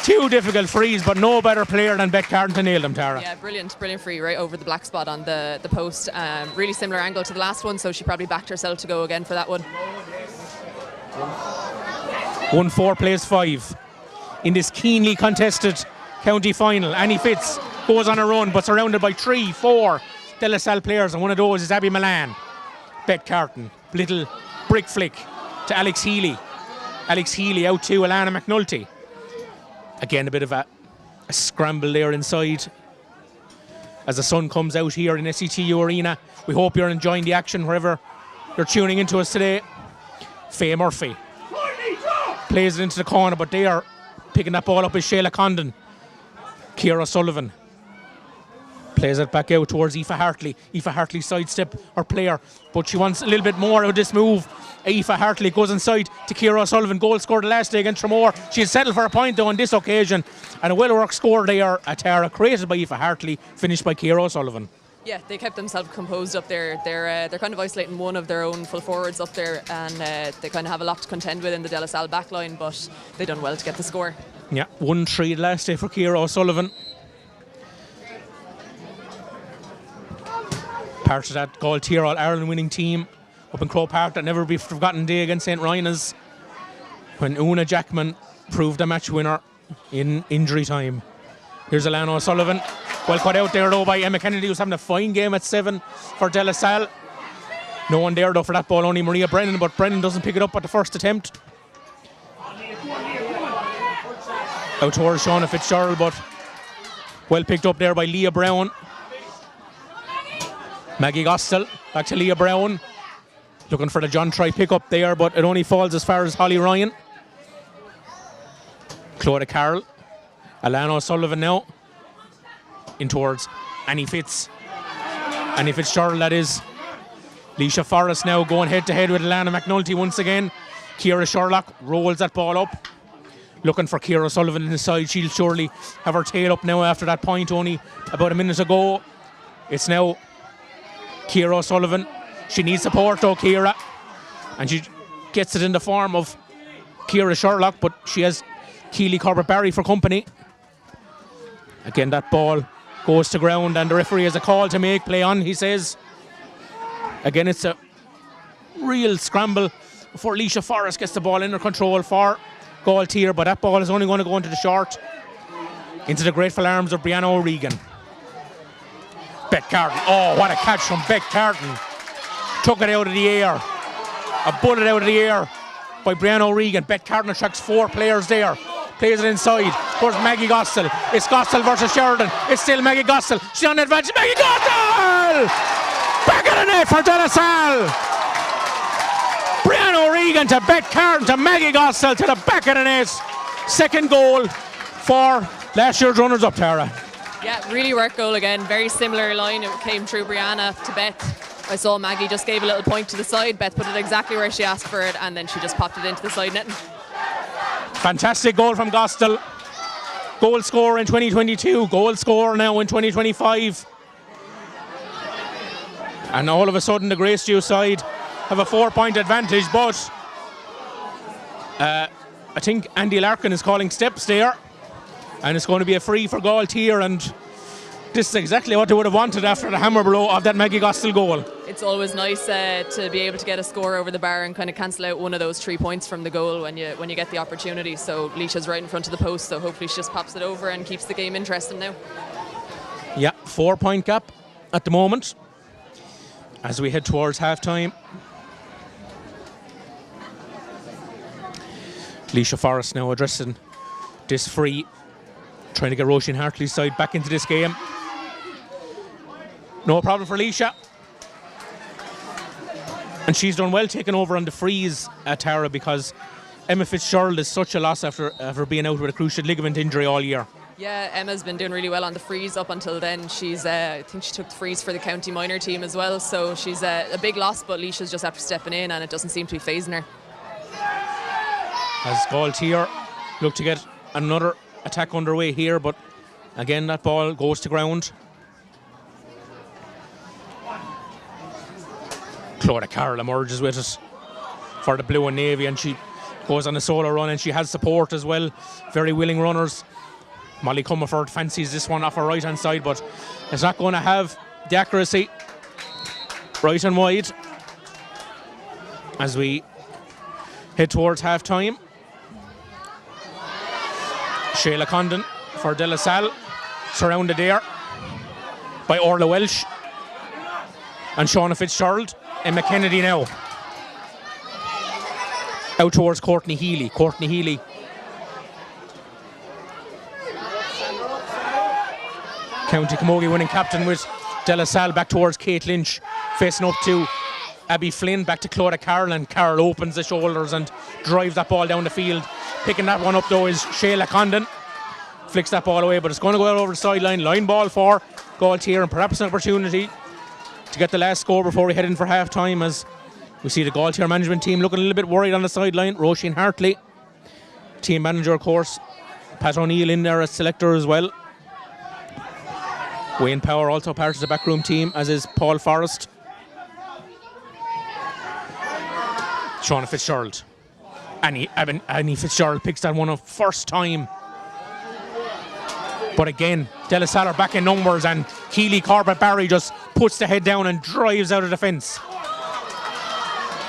A: Two difficult frees, but no better player than Bet Carton to nail them, Tara.
B: Yeah, brilliant free right over the black spot on the post. Really similar angle to the last one, so she probably backed herself to go again for that one.
A: 1-4 plays 5. In this keenly contested county final, Annie Fitz goes on a run, but surrounded by 3-4 De La Salle players, and one of those is Abby Milan. Bet Carton, little brick flick to Alex Healy. Alex Healy out to Alana McNulty. Again, a bit of a scramble there inside as the sun comes out here in SETU Arena. We hope you're enjoying the action wherever you're tuning into us today. Faye Murphy plays it into the corner, but they are picking that ball up is Shayla Condon. Ciara Sullivan plays it back out towards Aoife Hartley. Aoife Hartley sidestep her player, but she wants a little bit more of this move. Aoife Hartley goes inside to Ciara O'Sullivan. Goal scored last day against Tramore. She's settled for a point though on this occasion, and a well-worked score there at Tara, created by Aoife Hartley, finished by Ciara O'Sullivan.
B: Yeah, they kept themselves composed up there. They're kind of isolating one of their own full forwards up there, and they kind of have a lot to contend with in the De La Salle backline, but they done well to get the score. Yeah,
A: 1-3 last day for Ciara O'Sullivan. Part of that Gailltír All-Ireland winning team up in Croke Park, that never be forgotten day against St. Rynagh's, when Una Jackman proved a match winner in injury time. Here's Alana O'Sullivan. Well cut out there though by Emma Kennedy, who's having a fine game at 7 for De La Salle. No one there though for that ball, only Maria Brennan, but Brennan doesn't pick it up at the first attempt. Out towards Shauna Fitzgerald, but well picked up there by Leah Brown. Maggie Gostill, back to Leah Brown. Looking for the John Try pick up there, but it only falls as far as Holly Ryan. Clodagh Carroll. Alana O'Sullivan now. In towards Annie Fitz. Annie Fitzgerald, that is. Leisha Forrest now going head to head with Alana McNulty once again. Ciara Sherlock rolls that ball up. Looking for Ciara Sullivan inside. She'll surely have her tail up now after that point only about a minute ago. It's now Ciara O'Sullivan. She needs support though, Ciara. And she gets it in the form of Ciara Sherlock, but she has Keely Corbett-Barry for company. Again, that ball goes to ground and the referee has a call to make. Play on, he says. Again, it's a real scramble before Leisha Forrest gets the ball under control for Gailltír, but that ball is only going to go into the short, into the grateful arms of Brianna O'Regan. Bet Carton. Oh, what a catch from Bet Carton. Took it out of the air. A bullet out of the air by Brianna O'Regan. Bet Carton attracts 4 players there. Plays it inside. Towards Maggie Gostill. It's Gostill versus Sheridan. It's still Maggie Gostill. She's on the advantage. Maggie Gostill! Back of the net for De La Salle. Brianna O'Regan Regan to Bet Carton to Maggie Gossell to the back of the net. Second goal for last year's runners-up, Tara.
B: Yeah, really worked goal again. Very similar line. It came through Brianna to Beth. I saw Maggie just gave a little point to the side. Beth put it exactly where she asked for it, and then she just popped it into the side netting.
A: Fantastic goal from Gossell. Goal scorer in 2022, goal scorer now in 2025. And all of a sudden the Graceview side have a 4-point advantage, but I think Andy Larkin is calling steps there, and it's going to be a free for Gailltír, and this is exactly what they would have wanted after the hammer blow of that Maggie Gossell goal.
B: It's always nice to be able to get a score over the bar and kind of cancel out one of those 3 points from the goal when you get the opportunity. So Leisha's right in front of the post, so hopefully she just pops it over and keeps the game interesting now.
A: Yeah, 4-point gap at the moment as we head towards half-time. Leisha Forrest now addressing this free, trying to get Roisin Hartley's side back into this game. No problem for Leisha. And she's done well taking over on the frees at Tara, because Emma Fitzgerald is such a loss after being out with a cruciate ligament injury all year.
B: Yeah, Emma's been doing really well on the frees up until then. She's, I think she took the frees for the county minor team as well, so she's a big loss, but Leisha's just after stepping in and it doesn't seem to be phasing her.
A: As Gailltír look to get another attack underway here, but again that ball goes to ground. Clodagh Carroll emerges with it for the blue and navy, and she goes on a solo run, and she has support as well. Very willing runners. Molly Comerford fancies this one off her right hand side, but it's not going to have the accuracy. Right and wide as we head towards half time. Shayla Condon for De La Salle, surrounded there by Orla Welsh and Shauna Fitzgerald. Emma Kennedy now out towards Courtney Healy. Courtney Healy County Camogie winning captain with De La Salle, back towards Kate Lynch, facing up to Abby Flynn, back to Clodagh Carroll, and Carroll opens the shoulders and drives that ball down the field. Picking that one up though is Shayla Condon. Flicks that ball away, but it's going to go out over the sideline. Line ball for Gailltír, and perhaps an opportunity to get the last score before we head in for half time, as we see the Gailltír management team looking a little bit worried on the sideline. Roisin Hartley, team manager of course, Pat O'Neill in there as selector as well. Wayne Power also part of the backroom team, as is Paul Forrest. Shauna Fitzgerald. Annie Fitzgerald picks that one up first time. But again, De La Salle are back in numbers, and Keely Corbett Barry just puts the head down and drives out of the fence.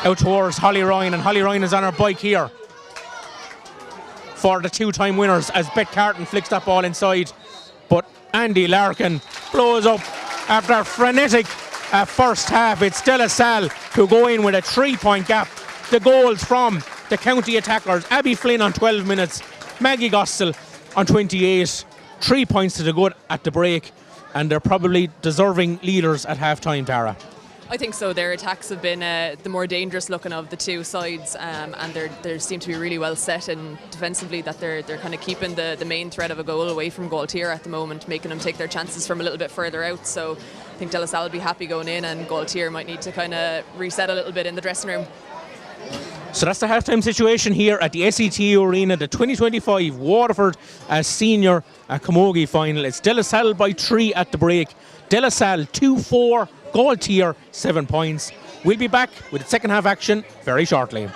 A: Out towards Holly Ryan, and Holly Ryan is on her bike here for the 2-time winners as Bet Carton flicks that ball inside. But Andy Larkin blows up after a frenetic first half. It's De La Salle who go in with a 3-point gap. The goals from the county attackers: Abby Flynn on 12 minutes, Maggie Gossell on 28. 3 points to the good at the break, and they're probably deserving leaders at half-time, Tara.
B: I think so. Their attacks have been the more dangerous looking of the two sides, and they seem to be really well set, and defensively that they're kind of keeping the main threat of a goal away from Gailltír at the moment, making them take their chances from a little bit further out. So I think De La Salle will be happy going in, and Gailltír might need to kind of reset a little bit in the dressing room.
A: So that's the halftime situation here at the SETU Arena, the 2025 Waterford Senior Camogie final. It's De La Salle by 3 at the break. De La Salle 2-4, Gailltír 7 points. We'll be back with the second half action very shortly.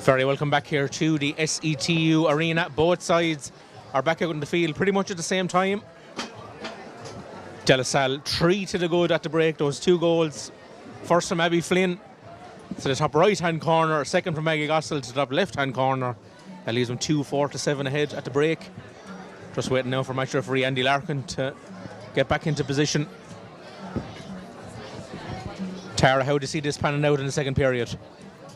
A: Very welcome back here to the SETU Arena. Both sides are back out in the field pretty much at the same time. De La Salle 3 to the good at the break. Those 2 goals. First from Abby Flynn to the top right-hand corner. Second from Maggie Gossel to the top left-hand corner. That leaves them 2-4-7 ahead at the break. Just waiting now for match referee Andy Larkin to get back into position. Tara, how do you see this panning out in the second period?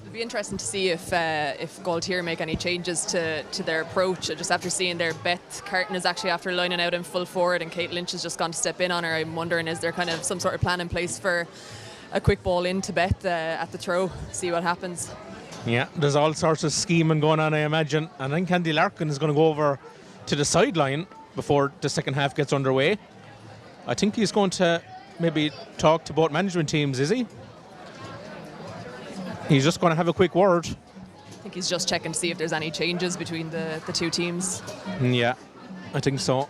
B: It'll be interesting to see if Gailltír make any changes to their approach. Just after seeing their Beth Carton is actually after lining out in full forward and Kate Lynch has just gone to step in on her. I'm wondering, is there kind of some sort of plan in place for a quick ball into Beth at the throw, see what happens?
A: Yeah, there's all sorts of scheming going on, I imagine. And then Andy Larkin is going to go over to the sideline before the second half gets underway. I think he's going to maybe talk to both management teams, is he? He's just going to have a quick word.
B: I think he's just checking to see if there's any changes between the 2 teams.
A: Yeah, I think so.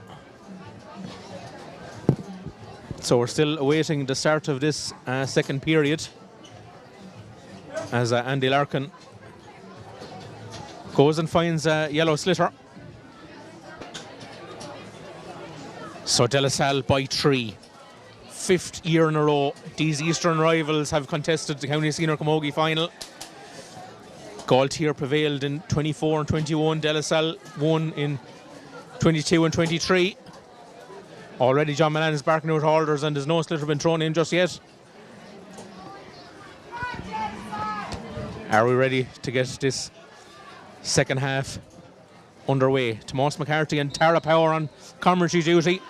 A: So we're still awaiting the start of this second period as Andy Larkin goes and finds a yellow slitter. So De La Salle by 3. 5th year in a row, these Eastern rivals have contested the County Senior Camogie final. Gailltír prevailed in 24 and 21. De La Salle won in 22 and 23. Already John Milan is barking out orders and there's no slitter been thrown in just yet. Are we ready to get this second half underway? Tomas McCarthy and Tara Power on commentary duty.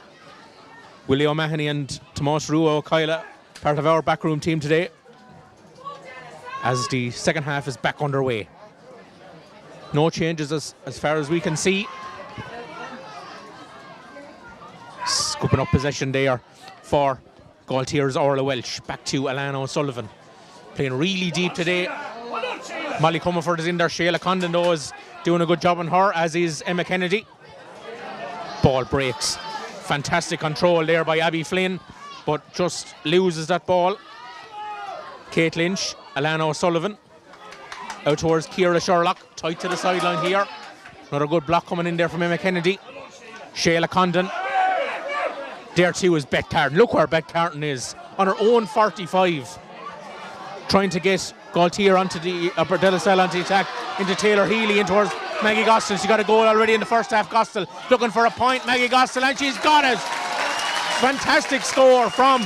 A: Willie O'Mahony and Tomas Ruo Kyla, part of our backroom team today, as the second half is back underway. No changes as far as we can see. Scooping up possession there for Gailltír's Orla Welsh. Back to Alana O'Sullivan. Playing really deep today. Molly Comerford is in there. Shayla Condon though is doing a good job on her, as is Emma Kennedy. Ball breaks. Fantastic control there by Abby Flynn, but just loses that ball. Kate Lynch, Alana O'Sullivan, out towards Ciara Sherlock, tight to the sideline here. Another good block coming in there from Emma Kennedy. Shayla Condon. There too is Beth Carton. Look where Beth Carton is, on her own 45. Trying to get Gailltír onto the De La Salle onto the attack, into Taylor Healy, in towards Maggie Gossel. She got a goal already in the first half. Gossel looking for a point. Maggie Gossel, and she's got it. Fantastic score from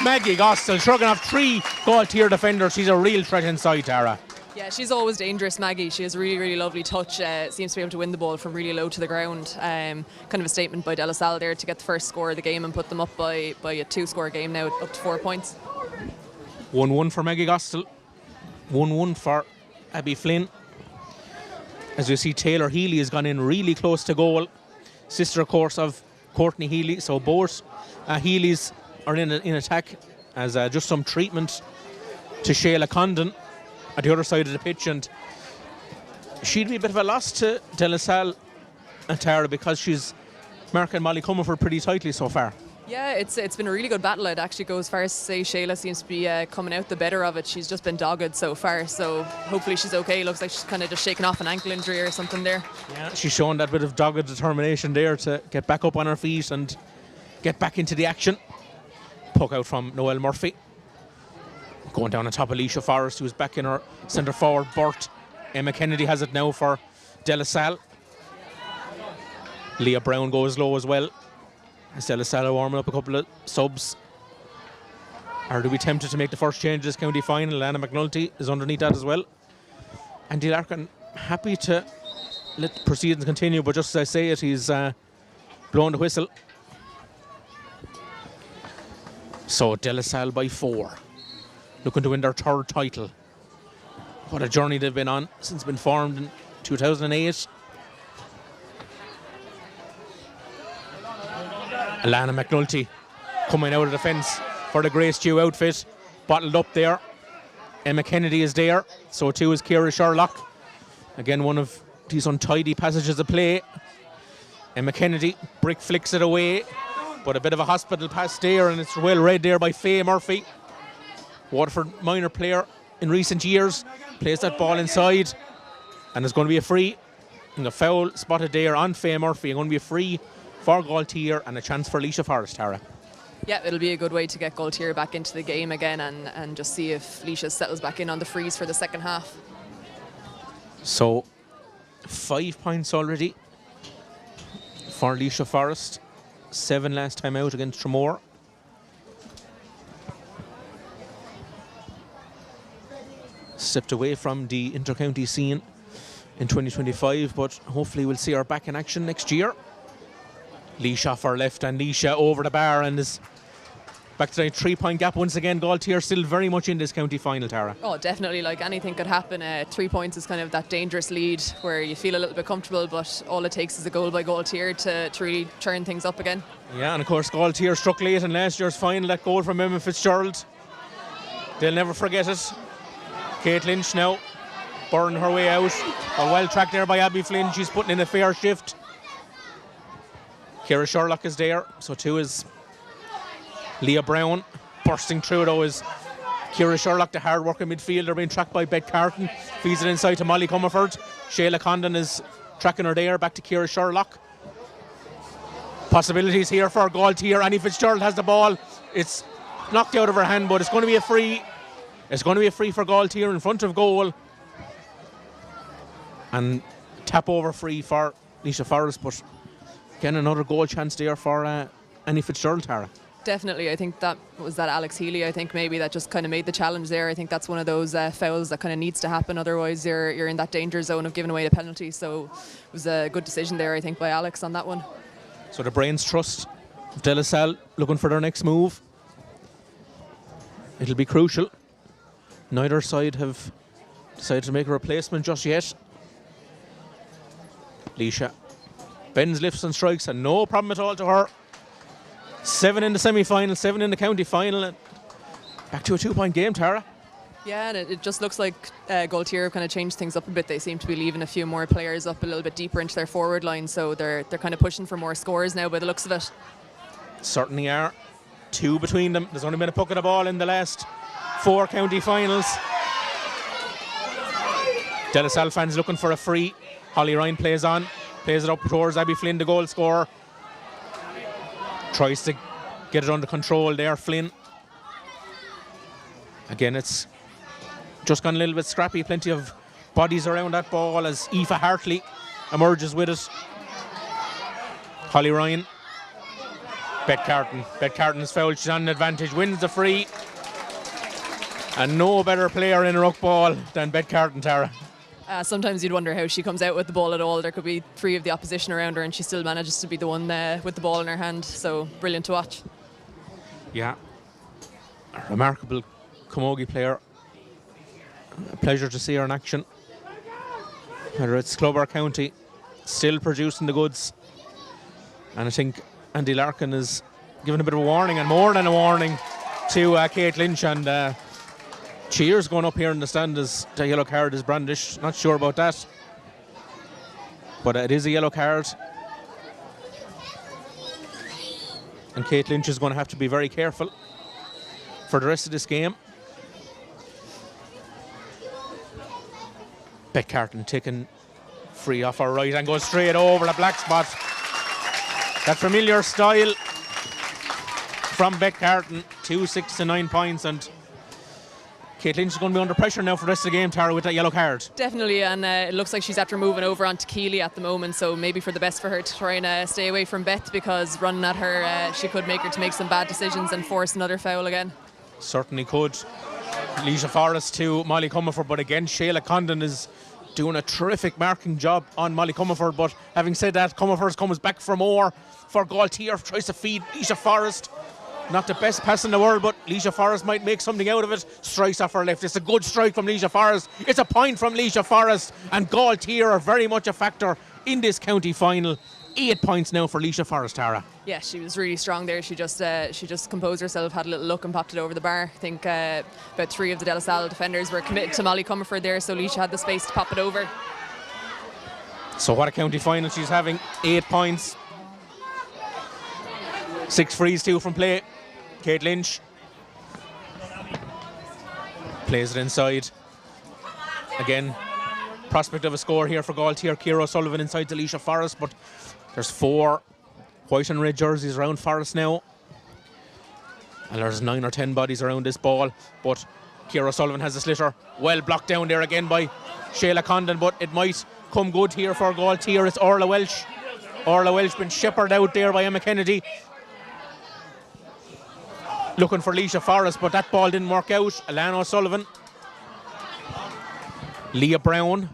A: Maggie Gossel. Shrugging off 3 Gailltír defenders. She's a real threat inside, Tara.
B: Yeah, she's always dangerous, Maggie. She has a really, really lovely touch. Seems to be able to win the ball from really low to the ground. Kind of a statement by De La Salle there to get the first score of the game and put them up by a 2-score game now, up to 4 points.
A: 1-1 for Maggie Gossel. 1-1 for Abby Flynn. As you see, Taylor Healy has gone in really close to goal. Sister, of course, of Courtney Healy. So both Healys are in attack, as just some treatment to Shayla Condon at the other side of the pitch. And she'd be a bit of a loss to De La Salle and Tara, because she's marking Molly Comerford pretty tightly so far.
B: Yeah, it's been a really good battle. I'd actually go as far as to say Shayla seems to be coming out the better of it. She's just been dogged so far, so hopefully she's okay. Looks like she's kind of just shaking off an ankle injury or something there. Yeah,
A: she's shown that bit of dogged determination there to get back up on her feet and get back into the action. Puck out from Noelle Murphy. Going down on top of Alicia Forrest, who's back in her centre forward berth. Emma Kennedy has it now for De La Salle. Leah Brown goes low as well. De La Salle warming up a couple of subs. Or do we tempted to make the first change this county final? Anna McNulty is underneath that as well. Andy Larkin happy to let proceedings continue, but just as I say it, he's blown the whistle. So De La Salle by 4, looking to win their 3rd title. What a journey they've been on since been formed in 2008. Alana McNulty coming out of defence for the Grey Stew outfit. Bottled up there. Emma Kennedy is there. So too is Ciara Sherlock. Again, one of these untidy passages of play. Emma Kennedy brick flicks it away. But a bit of a hospital pass there, and it's well read there by Faye Murphy. Waterford minor player in recent years. Plays that ball inside. And there's going to be a free. And the foul spotted there on Faye Murphy. Going to be a free for Gailltír and a chance for Laoise Forest, Tara.
B: Yeah, it'll be a good way to get Gailltír back into the game again and just see if Laoise settles back in on the freeze for the second half.
A: So 5 points already for Laoise Forest. 7 last time out against Tramore. Stepped away from the inter-county scene in 2025, but hopefully we'll see her back in action next year. Laoise off her left and Laoise over the bar and is back to the 3-point gap once again. Gailltír still very much in this county final, Tara.
B: Oh, definitely. Like, anything could happen. 3 points is kind of that dangerous lead where you feel a little bit comfortable, but all it takes is a goal by Gailltír to really turn things up again. Yeah,
A: and of course Gailltír struck late in last year's final. That goal from Emma Fitzgerald, they'll never forget it. Kate Lynch now burning her way out. A well tracked there by Abby Flynn. She's putting in a fair shift. Ciara Sherlock is there, so too is Leah Brown. Bursting through though is Ciara Sherlock, the hard working midfielder, being tracked by Beth Carton. Feeds it inside to Molly Comerford. Shayla Condon is tracking her there, back to Ciara Sherlock. Possibilities here for Gailltír. Annie Fitzgerald has the ball. It's knocked out of her hand, but it's going to be a free. It's going to be a free for Gailltír in front of goal. And tap over free for Laoise Forest, but again another goal chance there for Annie Fitzgerald, Tara.
B: Definitely. I think that was that Alex Healy, I think maybe that just kind of made the challenge there. I think that's one of those fouls that kind of needs to happen, otherwise you're in that danger zone of giving away the penalty. So it was a good decision there, I think, by Alex on that one.
A: So the Brains Trust of De La Salle looking for their next move. It'll be crucial. Neither side have decided to make a replacement just yet. Laoise bends, lifts and strikes, and no problem at all to her. 7 in the semi-final, 7 in the county final. And back to a 2-point game, Tara.
B: Yeah, and it just looks like Gailltír have kind of changed things up a bit. They seem to be leaving a few more players up a little bit deeper into their forward line, so they're kind of pushing for more scores now by the looks of it.
A: Certainly are. 2 between them. There's only been a puck of the ball in the last 4 county finals. De La Salle fans looking for a free. Holly Ryan plays it up towards Abby Flynn, the goal scorer. Tries to get it under control there, Flynn. Again, it's just gone a little bit scrappy. Plenty of bodies around that ball as Aoife Hartley emerges with it. Holly Ryan. Beth Carton is fouled. She's on an advantage. Wins the free. And no better player in ruck ball than Beth Carton, Tara.
B: Sometimes you'd wonder how she comes out with the ball at all. There could be 3 of the opposition around her and she still manages to be the one with the ball in her hand. So brilliant to watch.
A: Yeah. A remarkable Camogie player. A pleasure to see her in action. Whether it's club or county, still producing the goods. And I think Andy Larkin is giving a bit of a warning, and more than a warning, to Kate Lynch, and cheers going up here in the stand as the yellow card is brandished. Not sure about that, but it is a yellow card, and Kate Lynch is going to have to be very careful for the rest of this game. Beth Carton taken free off her right and goes straight over the black spot. That familiar style from Beth Carton. 2 6 to 9 points, and Kate Lynch is going to be under pressure now for the rest of the game, Tara, with that yellow card.
B: Definitely, and it looks like she's after moving over onto Keeley at the moment, so maybe for the best for her to try and stay away from Beth, because running at her, she could make her to make some bad decisions and force another foul again.
A: Certainly could. Laoise Forest to Molly Comerford, but again Shayla Condon is doing a terrific marking job on Molly Comerford. But having said that, Comerford comes back for more for Gailltír, tries to feed Laoise Forest. Not the best pass in the world, but Laoise Forest might make something out of it. Strikes off her left. It's a good strike from Laoise Forest. It's a point from Laoise Forest, and Gailltír are very much a factor in this county final. 8 points now for Laoise Forest, Tara.
B: Yeah, she was really strong there. She just composed herself, had a little look and popped it over the bar. I think about 3 of the De La Salle defenders were committed to Molly Comerford there, so Laoise had the space to pop it over.
A: So what a county final she's having. 8 points. 6 frees, 2 from play. Kate Lynch plays it inside. Again, prospect of a score here for Gailltír. Ciara O'Sullivan inside Alicia Forrest, but there's 4 white and red jerseys around Forrest now. And there's 9 or 10 bodies around this ball, but Ciara O'Sullivan has a sliotar. Well blocked down there again by Shayla Condon, but it might come good here for Gailltír. It's Orla Welsh. Orla Welsh been shepherded out there by Emma Kennedy. Looking for Leisha Forrest, but that ball didn't work out. Alana O'Sullivan. Leah Brown.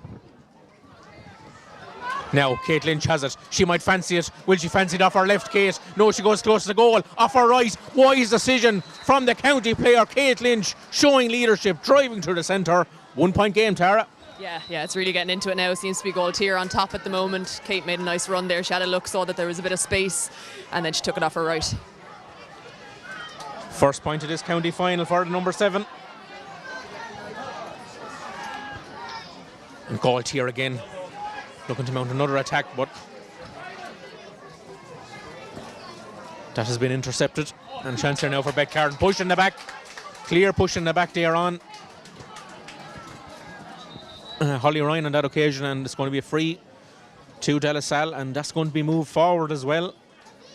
A: Now Kate Lynch has it. She might fancy it. Will she fancy it off her left, Kate? No, she goes close to the goal. Off her right. Wise decision from the county player, Kate Lynch, showing leadership, driving to the centre. 1 point game, Tara.
B: Yeah, it's really getting into it now. Seems to be Gailltír on top at the moment. Kate made a nice run there. She had a look, saw that there was a bit of space, and then she took it off her right.
A: First point of this county final for the number 7. And Gailltír again, looking to mount another attack, but that has been intercepted. And chance here now for Beck Carden. Push in the back. Clear push in the back there on Holly Ryan on that occasion, and it's going to be a free to De La Salle, and that's going to be moved forward as well.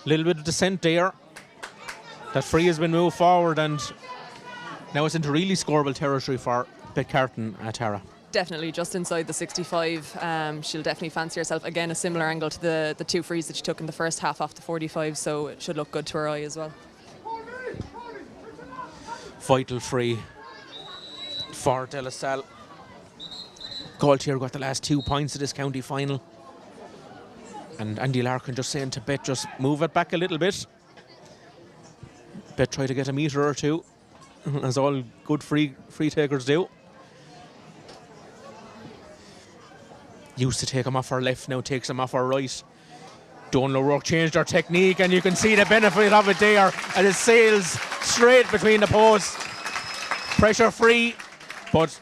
A: A little bit of descent there. That free has been moved forward, and now it's into really scoreable territory for Beck Carton, Tara.
B: Definitely just inside the 65. She'll definitely fancy herself. Again, a similar angle to the 2 frees that she took in the first half off the 45, so it should look good to her eye as well.
A: Vital free for De La Salle. Gailltír got the last 2 points of this county final. And Andy Larkin just saying to Bet, just move it back a little bit. Bet try to get a metre or 2, as all good free takers do. Used to take him off her left, now takes him off her right. Donal O'Rourke changed her technique, and you can see the benefit of it there as it sails straight between the posts. Pressure free, but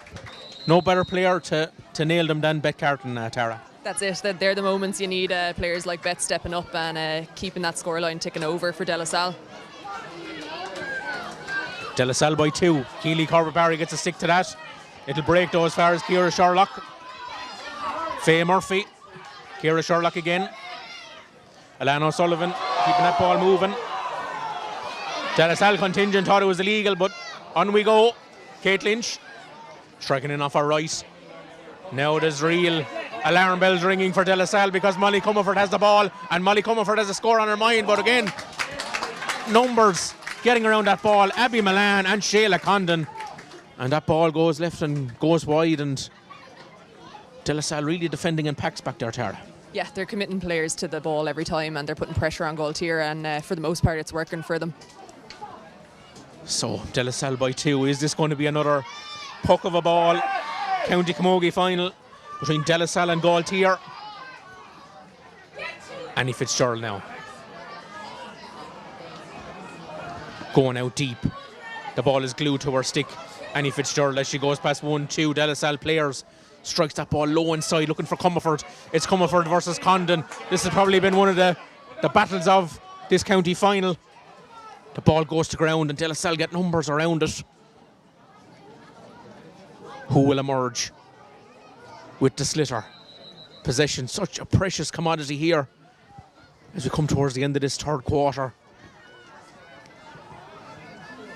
A: no better player to nail them than Bet Carton, Tara.
B: That's it. They're the moments you need players like Bet stepping up and keeping that scoreline ticking over for De La Salle.
A: De La Salle by 2. Keely Corbett-Barry gets a stick to that. It'll break though as far as Ciara Sherlock. Faye Murphy. Ciara Sherlock again. Alana O'Sullivan keeping that ball moving. De La Salle contingent thought it was illegal, but on we go. Kate Lynch striking in off her right. Now there's real alarm bells ringing for De La Salle because Molly Comerford has the ball, and Molly Comerford has a score on her mind, but again, numbers getting around that ball. Abby Milan and Shayla Condon, and that ball goes left and goes wide, and De La Salle really defending in packs back there, Tara.
B: Yeah, they're committing players to the ball every time, and they're putting pressure on Gailltír, and for the most part it's working for them.
A: So De La Salle by 2. Is this going to be another puck of a ball? County Camogie final between De La Salle and Gailltír. Annie Fitzgerald now going out deep. The ball is glued to her stick. Annie Fitzgerald, as she goes past 1-2 De La Salle players, strikes that ball low inside, looking for Comerford. It's Comerford versus Condon. This has probably been one of the battles of this county final. The ball goes to ground, and De La Salle get numbers around it. Who will emerge with the sliotar? Possession, such a precious commodity here as we come towards the end of this third quarter.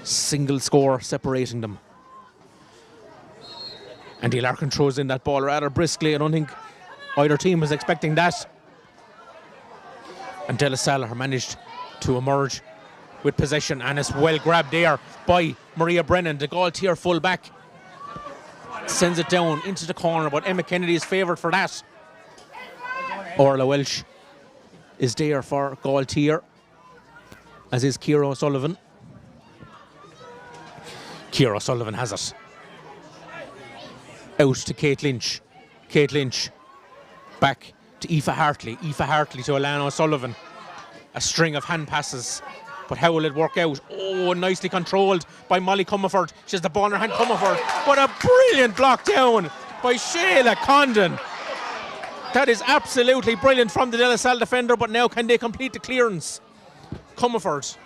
A: Single score separating them. Andy Larkin throws in that ball rather briskly. I don't think either team was expecting that. And De La Salle have managed to emerge with possession, and it's well grabbed there by Maria Brennan, the Gailltír full back. Sends it down into the corner, but Emma Kennedy is favoured for that. Orla Welsh is there for Gailltír, as is Ciara O'Sullivan. Ciara O'Sullivan has it. Out to Kate Lynch. Kate Lynch back to Aoife Hartley. Aoife Hartley to Alana O'Sullivan. A string of hand passes, but how will it work out? Oh, nicely controlled by Molly Comerford. She has the ball in her hand, Comerford. What a brilliant block down by Shayla Condon. That is absolutely brilliant from the De La Salle defender, but now can they complete the clearance? Comerford.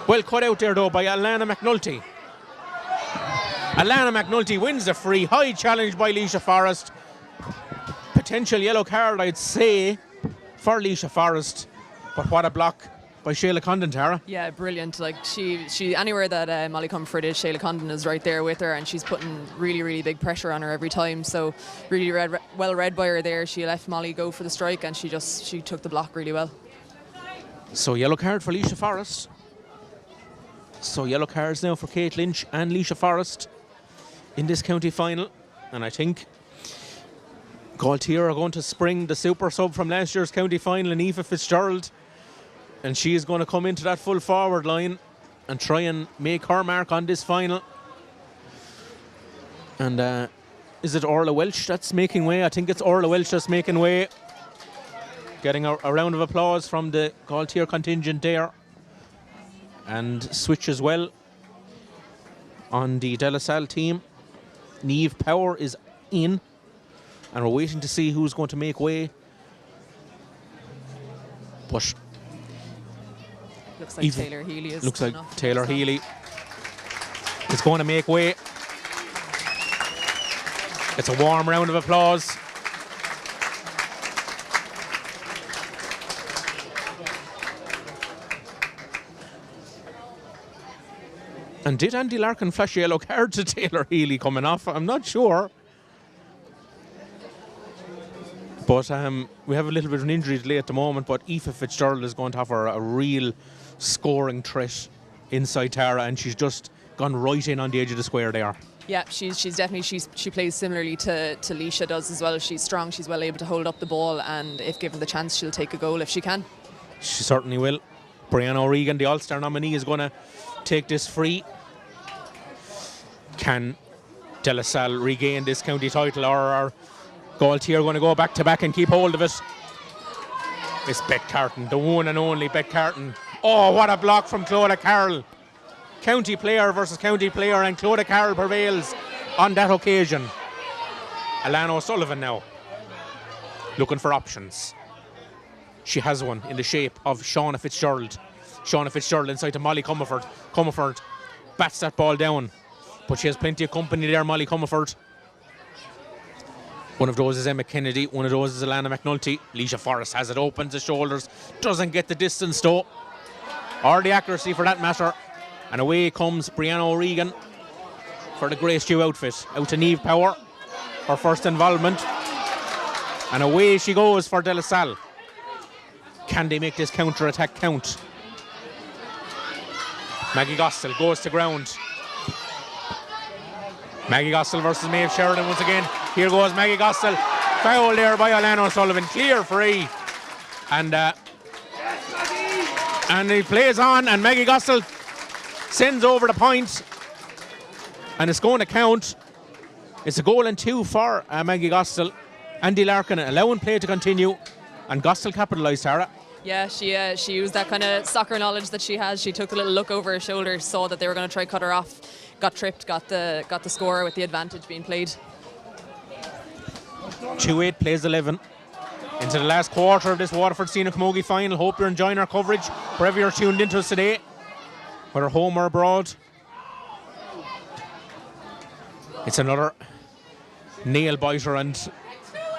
A: Well cut out there though by Alana McNulty. Alana McNulty wins the free. High challenge by Leisha Forrest. potential yellow card, I'd say, for Leisha Forest. But what a block by Shayla Condon, Tara.
B: Yeah, brilliant. Like she anywhere that Molly Comfort is, Shayla Condon is right there with her, and she's putting really, really big pressure on her every time. So really well read by her there. She left Molly go for the strike, and she took the block really well.
A: So yellow card for Leisha Forest. So yellow cards now for Kate Lynch and Leisha Forest in this county final. And I think Gailltír are going to spring the super sub from last year's county final in Aoife Fitzgerald. And she is going to come into that full forward line and try and make her mark on this final. And is it Orla Welch that's making way? I think it's Orla Welch that's making way. Getting a round of applause from the Gailltír contingent there. And switch as well on the De La Salle team. Niamh Power is in. And we're waiting to see who's going to make way. But
B: looks like Taylor Healy is.
A: Looks like Taylor Healy is going to make way. It's a warm round of applause. And did Andy Larkin flash a yellow card to Taylor Healy coming off? I'm not sure. But we have a little bit of an injury delay at the moment, but Aoife Fitzgerald is going to have a real scoring threat inside Tara, and she's just gone right in on the edge of the square there.
B: Yeah, she's definitely, she plays similarly to Leisha does as well. She's strong, she's well able to hold up the ball, and if given the chance, she'll take a goal if she can.
A: She certainly will. Brianna O'Regan, the All-Star nominee, is going to take this free. Can De La Salle regain this county title, or are Gailltír going to go back to back and keep hold of it? It's Beth Carton, the one and only Beth Carton. Oh, what a block from Clodagh Carroll. County player versus county player, and Clodagh Carroll prevails on that occasion. Alana O'Sullivan now looking for options. She has one in the shape of Shauna Fitzgerald. Shauna Fitzgerald inside to Molly Comerford. Comerford bats that ball down, but she has plenty of company there, Molly Comerford. One of those is Emma Kennedy, one of those is Alana McNulty. Leisha Forest has it, opens the shoulders, doesn't get the distance though, or the accuracy for that matter. And away comes Brianna O'Regan for the Grace Dew outfit. Out to Niamh Power, her first involvement. And away she goes for De La Salle. Can they make this counter-attack count? Maggie Gostill goes to ground. Maggie Gostill versus Maeve Sheridan once again. Here goes Maggie Gostill. Foul there by Alana O'Sullivan. Clear free. And he plays on, and Maggie Gostill sends over the point. And it's going to count. It's a goal and two for Maggie Gostill. Andy Larkin allowing play to continue. And Gostill capitalised, Tara.
B: Yeah, she used that kind of soccer knowledge that she has. She took a little look over her shoulder, saw that they were going to try cut her off, got tripped, got the score with the advantage being played.
A: 2-8 plays 11 into the last quarter of this Waterford Senior Camogie final. Hope you're enjoying our coverage wherever you're tuned into us today, whether home or abroad. It's another nail biter, and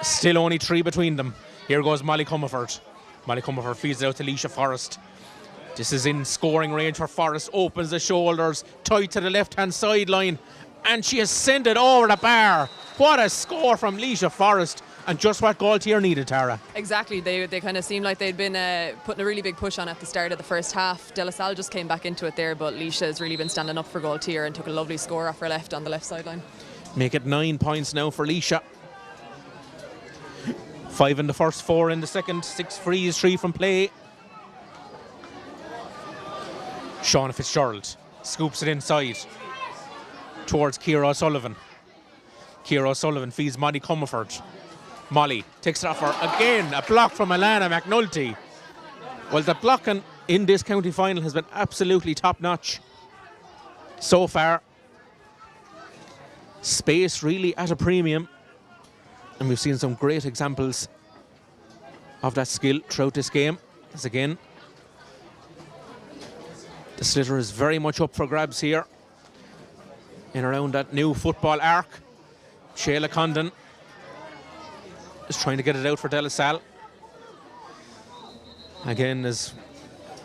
A: still only 3 between them. Here goes Molly Comerford. Molly Comerford feeds it out to Leisha Forest. This is in scoring range for Forest. Opens the shoulders, tight to the left-hand sideline, and she has sent it over the bar. What a score from Leisha Forest, and just what Gailltír needed, Tara.
B: Exactly. They kind of seemed like they'd been putting a really big push on at the start of the first half. De La Salle just came back into it there, but Leisha has really been standing up for Gailltír and took a lovely score off her left on the left sideline.
A: Make it 9 points now for Leisha. 5 in the first, 4 in the second, 6 frees, 3 from play. Shauna Fitzgerald scoops it inside towards Ciara O'Sullivan. Ciara O'Sullivan feeds Molly Comerford. Molly takes it off her again. A block from Alana McNulty. Well, the blocking in this county final has been absolutely top notch so far. Space really at a premium, and we've seen some great examples of that skill throughout this game. As again, the sliotar is very much up for grabs here in around that new football arc. Shayla Condon is trying to get it out for De La Salle. Again, there's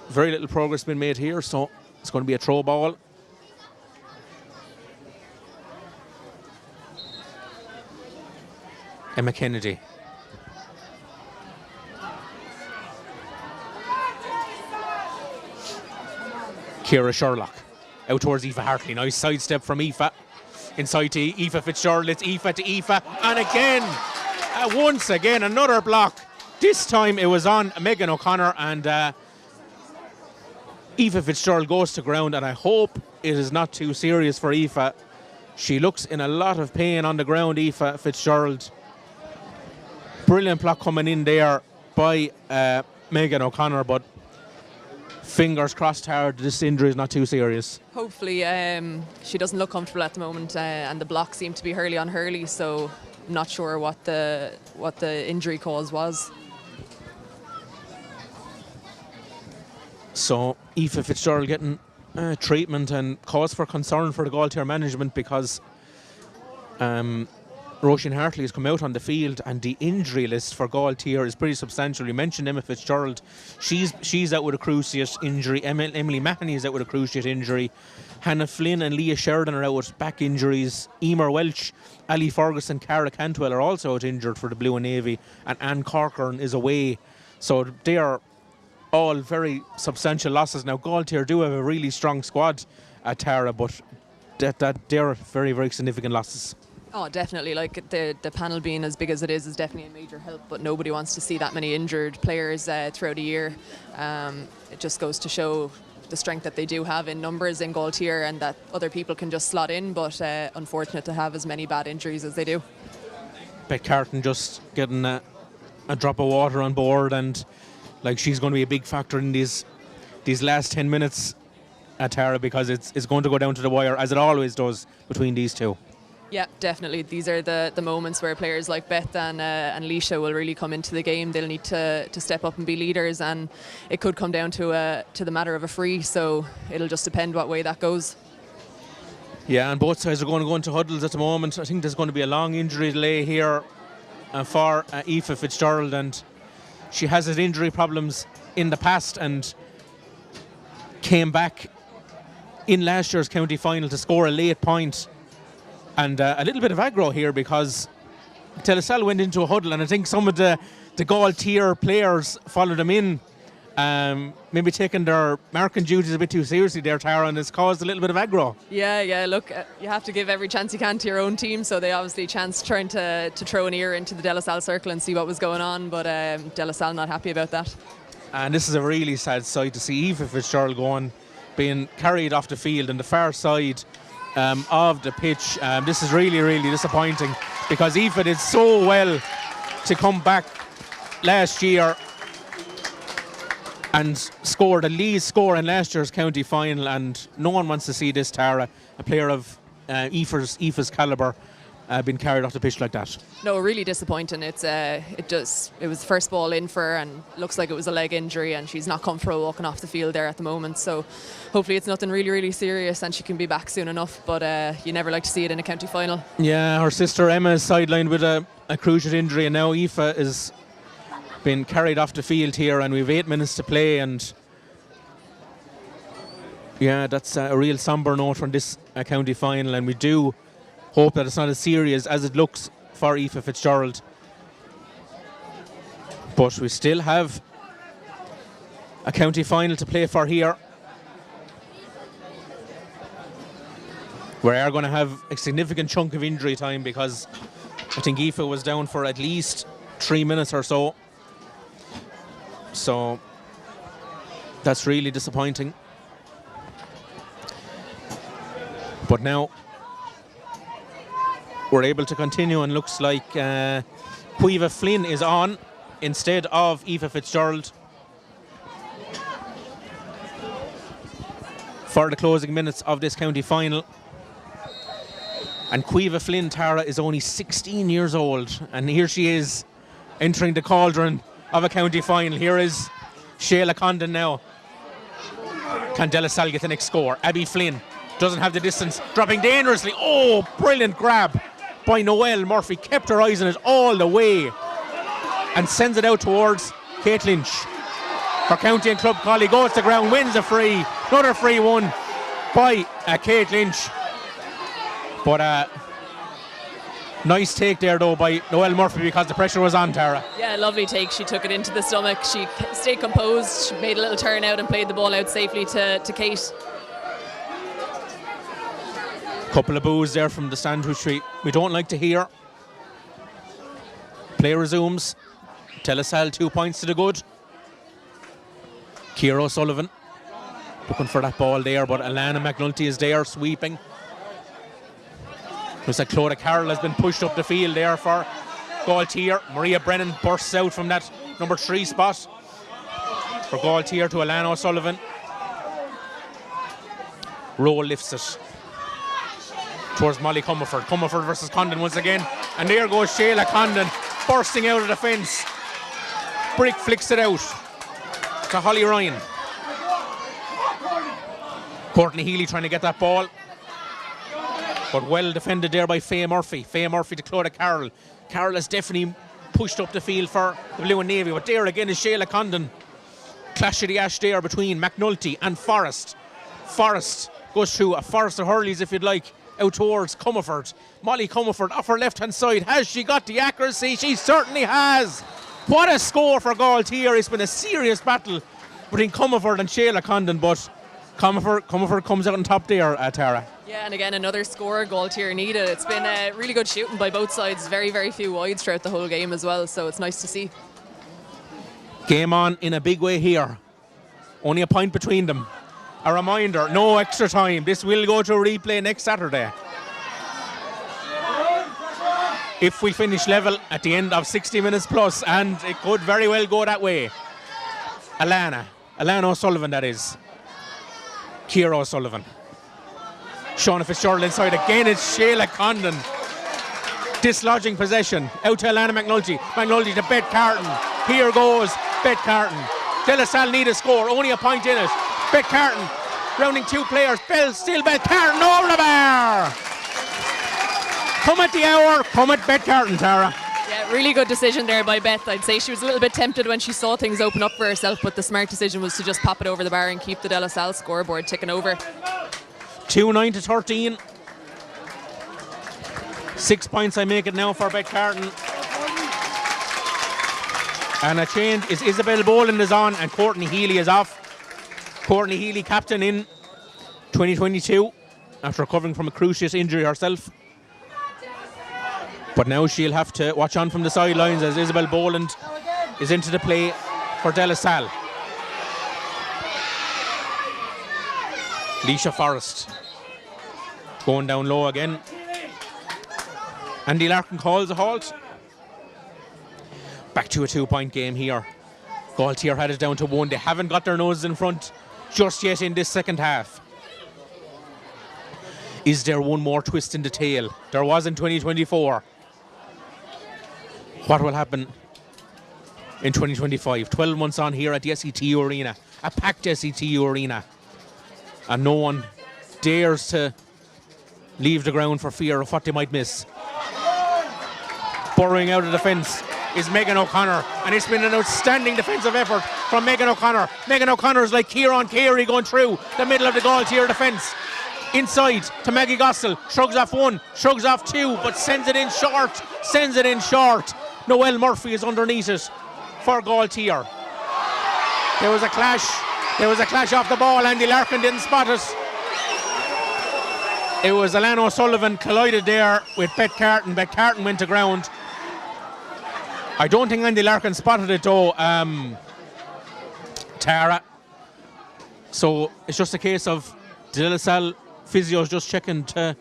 A: very little progress been made here, so it's going to be a throw ball. Emma Kennedy. Ciara Sherlock out towards Aoife Hartley. Nice sidestep from Aoife. Inside to Aoife Fitzgerald. It's Aoife to Aoife. And again, once again, another block. This time it was on Megan O'Connor, and Aoife Fitzgerald goes to ground, and I hope it is not too serious for Aoife. She looks in a lot of pain on the ground, Aoife Fitzgerald. Brilliant block coming in there by Megan O'Connor, but fingers crossed hard this injury is not too serious.
B: Hopefully she doesn't look comfortable at the moment, and the block seemed to be Hurley on Hurley, so I'm not sure what the injury cause was.
A: So Aoife Fitzgerald getting treatment, and cause for concern for the Gailltír management, because Roisin Hartley has come out on the field, and the injury list for Gailltír is pretty substantial. You mentioned Emma Fitzgerald. She's out with a cruciate injury. Emily Mahoney is out with a cruciate injury. Hannah Flynn and Leah Sheridan are out with back injuries. Emer Welch, Ali Ferguson, Cara Cantwell are also out injured for the Blue and Navy, and Anne Corcoran is away. So they are all very substantial losses. Now, Gailltír do have a really strong squad at Tara, but that they're very, very significant losses.
B: Oh, definitely. Like the panel being as big as it is definitely a major help, but nobody wants to see that many injured players throughout a year. It just goes to show the strength that they do have in numbers in Gailltír, and that other people can just slot in, but unfortunate to have as many bad injuries as they do.
A: Beth Carton just getting a drop of water on board, and like she's going to be a big factor in these last 10 minutes at Tara, because it's going to go down to the wire, as it always does between these two.
B: Yeah, definitely. These are the moments where players like Beth and Leisha will really come into the game. They'll need to step up and be leaders, and it could come down to the matter of a free, so it'll just depend what way that goes.
A: Yeah, and both sides are going to go into huddles at the moment. I think there's going to be a long injury delay here for Aoife Fitzgerald, and she has had injury problems in the past and came back in last year's county final to score a late point. And a little bit of aggro here, because De La Salle went into a huddle, and I think some of the Gailltír players followed them in, maybe taking their marking duties a bit too seriously there, Tara, and it's caused a little bit of aggro.
B: Yeah, look, you have to give every chance you can to your own team, so they obviously chanced trying to throw an ear into the De La Salle circle and see what was going on, but De La Salle not happy about that. And
A: this is a really sad sight to see Aoife Fitzgerald being carried off the field on the far side of the pitch. This is really, really disappointing, because Aoife did so well to come back last year and scored the lead score in last year's county final, and no one wants to see this, Tara, a player of Aoife's calibre, been carried off the pitch like that.
B: No, really disappointing. It was first ball in for her, and looks like it was a leg injury, and she's not comfortable walking off the field there at the moment, so hopefully it's nothing really, really serious and she can be back soon enough, but you never like to see it in a county final. Yeah,
A: her sister Emma is sidelined with a cruciate injury, and now Aoife is been carried off the field here, and we have 8 minutes to play, and yeah, that's a real sombre note from this county final, and we do hope that it's not as serious as it looks for Aoife Fitzgerald. But we still have a county final to play for here. We are going to have a significant chunk of injury time, because I think Aoife was down for at least 3 minutes or so. So that's really disappointing. But now we're able to continue, and looks like Caoimhe Flynn is on instead of Aoife Fitzgerald for the closing minutes of this county final. And Caoimhe Flynn, Tara, is only 16 years old, and here she is entering the cauldron of a county final. Here is Shayla Condon now. Can De La Salle get the next score? Abby Flynn doesn't have the distance, dropping dangerously. Oh, brilliant grab by Noelle Murphy, kept her eyes on it all the way. and sends it out towards Kate Lynch. Her county and club colleague goes to ground, wins a free. Another free won by Kate Lynch. But nice take there though by Noelle Murphy because the pressure was on, Tara.
B: Yeah, lovely take. She took it into the stomach. She stayed composed. She made a little turn out and played the ball out safely to Kate.
A: Couple of boos there from the stand, which we don't like to hear. Play resumes. Salle 2 points to the good. Ciara O'Sullivan looking for that ball there, but Alana McNulty is there sweeping. Looks like Clodagh Carroll has been pushed up the field there for Gailltír. Maria Brennan bursts out from that number 3 spot for Gailltír to Alana O'Sullivan. Roll lifts it towards Molly Comerford. Comerford versus Condon once again. And there goes Shayla Condon bursting out of the fence. Brick flicks it out to Holly Ryan. Courtney Healy trying to get that ball. But well defended there by Faye Murphy. Faye Murphy to Clodagh Carroll. Carroll has definitely pushed up the field for the Blue and Navy. But there again is Shayla Condon. Clash of the ash there between McNulty and Forrest. Forrest goes through a Forrest of Hurleys if you'd like. Out towards Comerford. Molly Comerford off her left hand side. Has she got the accuracy? She certainly has. What a score for Gailltír. It's been a serious battle between Comerford and Shayla Condon, but Comerford comes out on top there, Tara.
B: Yeah, and again another score Gailltír needed. It's been really good shooting by both sides. Very, very few wides throughout the whole game as well, so it's nice to see.
A: Game on in a big way here. Only a point between them. A reminder, no extra time. This will go to a replay next Saturday. If we finish level at the end of 60 minutes plus, and it could very well go that way. Alana O'Sullivan, that is. Ciara O'Sullivan. Shauna Fitzgerald inside again. It's Shayla Condon dislodging possession. Out to Alana McNulty. McNulty to Bet Carton. Here goes Bet Carton. Salle need a score. Only a point in it. Bet Carton rounding 2 players. Still Bet Carton over the bar. Come at the hour. Come at Bet Carton, Tara.
B: Yeah, really good decision there by Beth. I'd say she was a little bit tempted when she saw things open up for herself, but the smart decision was to just pop it over the bar and keep the De La Salle scoreboard ticking over.
A: 2-9 to 13. 6 points I make it now for Bet Carton. And a change is Isabel Boland is on and Courtney Healy is off. Courtney Healy, captain in 2022 after recovering from a cruciate injury herself. But now she'll have to watch on from the sidelines as Isabel Boland is into the play for De La Salle. Leisha Forrest going down low again. Andy Larkin calls a halt. Back to a 2-point game here. Gailltír had it down to 1. They haven't got their noses in front just yet in this second half. Is there one more twist in the tail? There was in 2024. What will happen in 2025? 12 months on here at the SETU Arena. A packed SETU Arena. And no one dares to leave the ground for fear of what they might miss. Burrowing out of the fence is Megan O'Connor, and it's been an outstanding defensive effort from Megan O'Connor. Megan O'Connor's like Kieran Carey going through the middle of the Gailltír defence. Inside to Maggie Gossel, shrugs off 1, shrugs off 2, but sends it in short. Noelle Murphy is underneath it for Gailltír. There was a clash off the ball. Andy Larkin didn't spot it. It was Alana O'Sullivan collided there with Bet Carton. Bet Carton went to ground. I don't think Andy Larkin spotted it though, Tara. So it's just a case of De La Salle physio's just checking to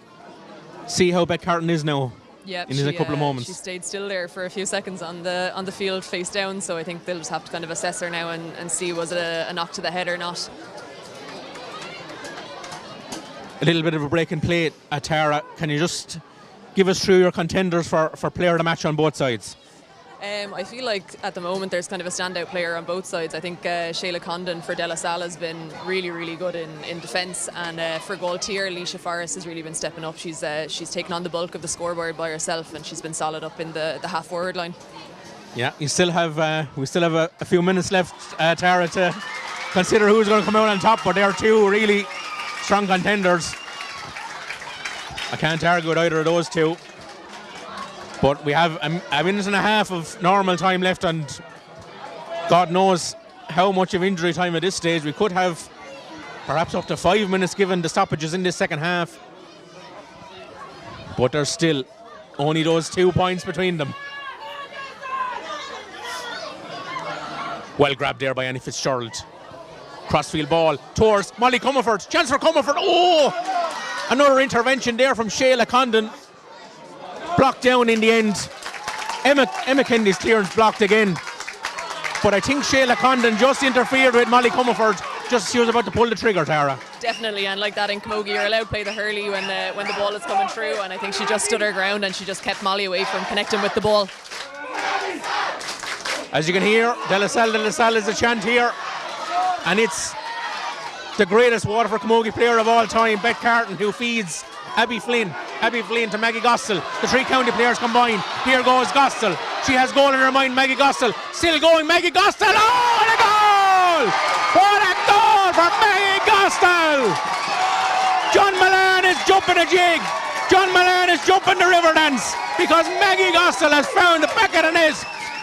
A: see how Bet Carton is now.
B: Yep,
A: in a couple of moments.
B: She stayed still there for a few seconds on the field face down, so I think they'll just have to kind of assess her now and see was it a knock to the head or not.
A: A little bit of a break in play, Tara. Can you just give us through your contenders for player of the match on both sides?
B: I feel like at the moment there's kind of a standout player on both sides. I think Shayla Condon for De La Salle has been really, really good in defence, and for Gailltír, Leisha Forrest has really been stepping up. She's taken on the bulk of the scoreboard by herself, and she's been solid up in the half-forward line.
A: Yeah, we still have a few minutes left, Tara, to consider who's going to come out on top, but they are two really strong contenders. I can't argue with either of those two. But we have a minute and a half of normal time left, and God knows how much of injury time at this stage. We could have perhaps up to 5 minutes given the stoppages in this second half. But there's still only those 2 points between them. Well grabbed there by Annie Fitzgerald. Crossfield ball towards Molly Comerford. Chance for Comerford. Oh! Another intervention there from Shayla Condon. Blocked down in the end. Emma Kennedy's clearance blocked again. But I think Shayla Condon just interfered with Molly Comerford just as she was about to pull the trigger, Tara.
B: Definitely, and like that in Camogie, you're allowed to play the hurley when the ball is coming through, and I think she just stood her ground and she just kept Molly away from connecting with the ball.
A: As you can hear, De La Salle is a chant here. And it's the greatest Waterford Camogie player of all time, Beth Carton, who feeds Abby Flynn to Maggie Gostel. The three county players combined. Here goes Gostel. She has goal in her mind, Maggie Gostel. Still going, Maggie Gostel. Oh, what a goal! What a goal for Maggie Gostel! John Milan is jumping a jig. John Milan is jumping the river dance because Maggie Gostel has found the back of the net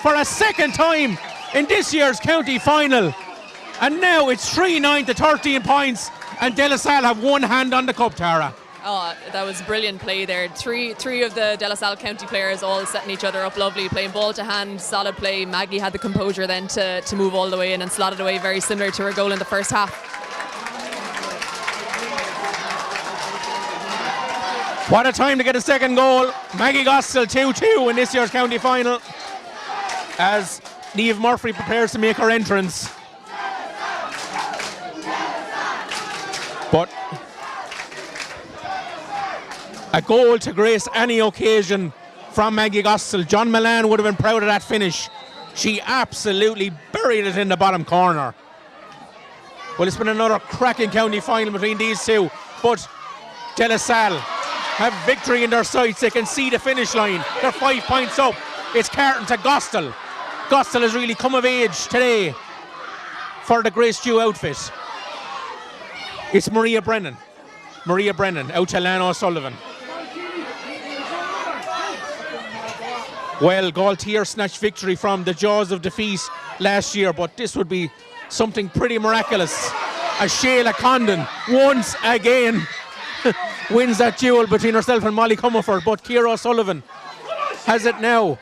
A: for a second time in this year's county final. And now it's 3-9 to 13 points, and De La Salle have one hand on the cup, Tara.
B: Oh, that was brilliant play there. Three of the De La Salle county players all setting each other up lovely, playing ball to hand, solid play. Maggie had the composure then to move all the way in and slot it away, very similar to her goal in the first half.
A: What a time to get a second goal. Maggie Gostel 2-2 in this year's county final as Niamh Murphy prepares to make her entrance. But a goal to grace any occasion from Maggie Gostel. John Milan would have been proud of that finish. She absolutely buried it in the bottom corner. Well, it's been another cracking county final between these two, but De La Salle have victory in their sights. They can see the finish line. They're 5 points up. It's Carton to Gostel. Gostel has really come of age today for the Grace Dew outfit. It's Maria Brennan out to Lan O'Sullivan. Well, Gailltír snatched victory from the jaws of defeat last year, but this would be something pretty miraculous. As Shayla Condon once again wins that duel between herself and Molly Comerford, but Ciara O'Sullivan has it now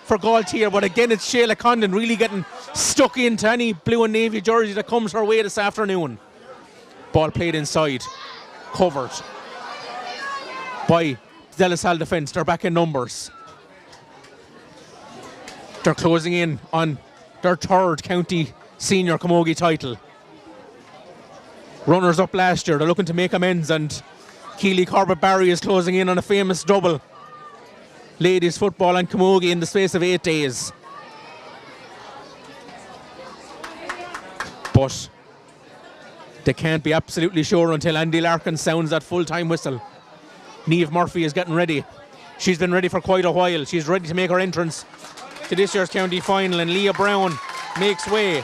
A: for Gailltír. But again, it's Shayla Condon really getting stuck into any blue and navy jersey that comes her way this afternoon. Ball played inside, covered by De La Salle defence. They're back in numbers. They're closing in on their third county senior camogie title. Runners up last year, they're looking to make amends, and Keely Corbett Barry is closing in on a famous double. Ladies football and camogie in the space of 8 days. But they can't be absolutely sure until Andy Larkin sounds that full-time whistle. Niamh Murphy is getting ready. She's been ready for quite a while. She's ready to make her entrance to this year's county final, and Leah Brown makes way.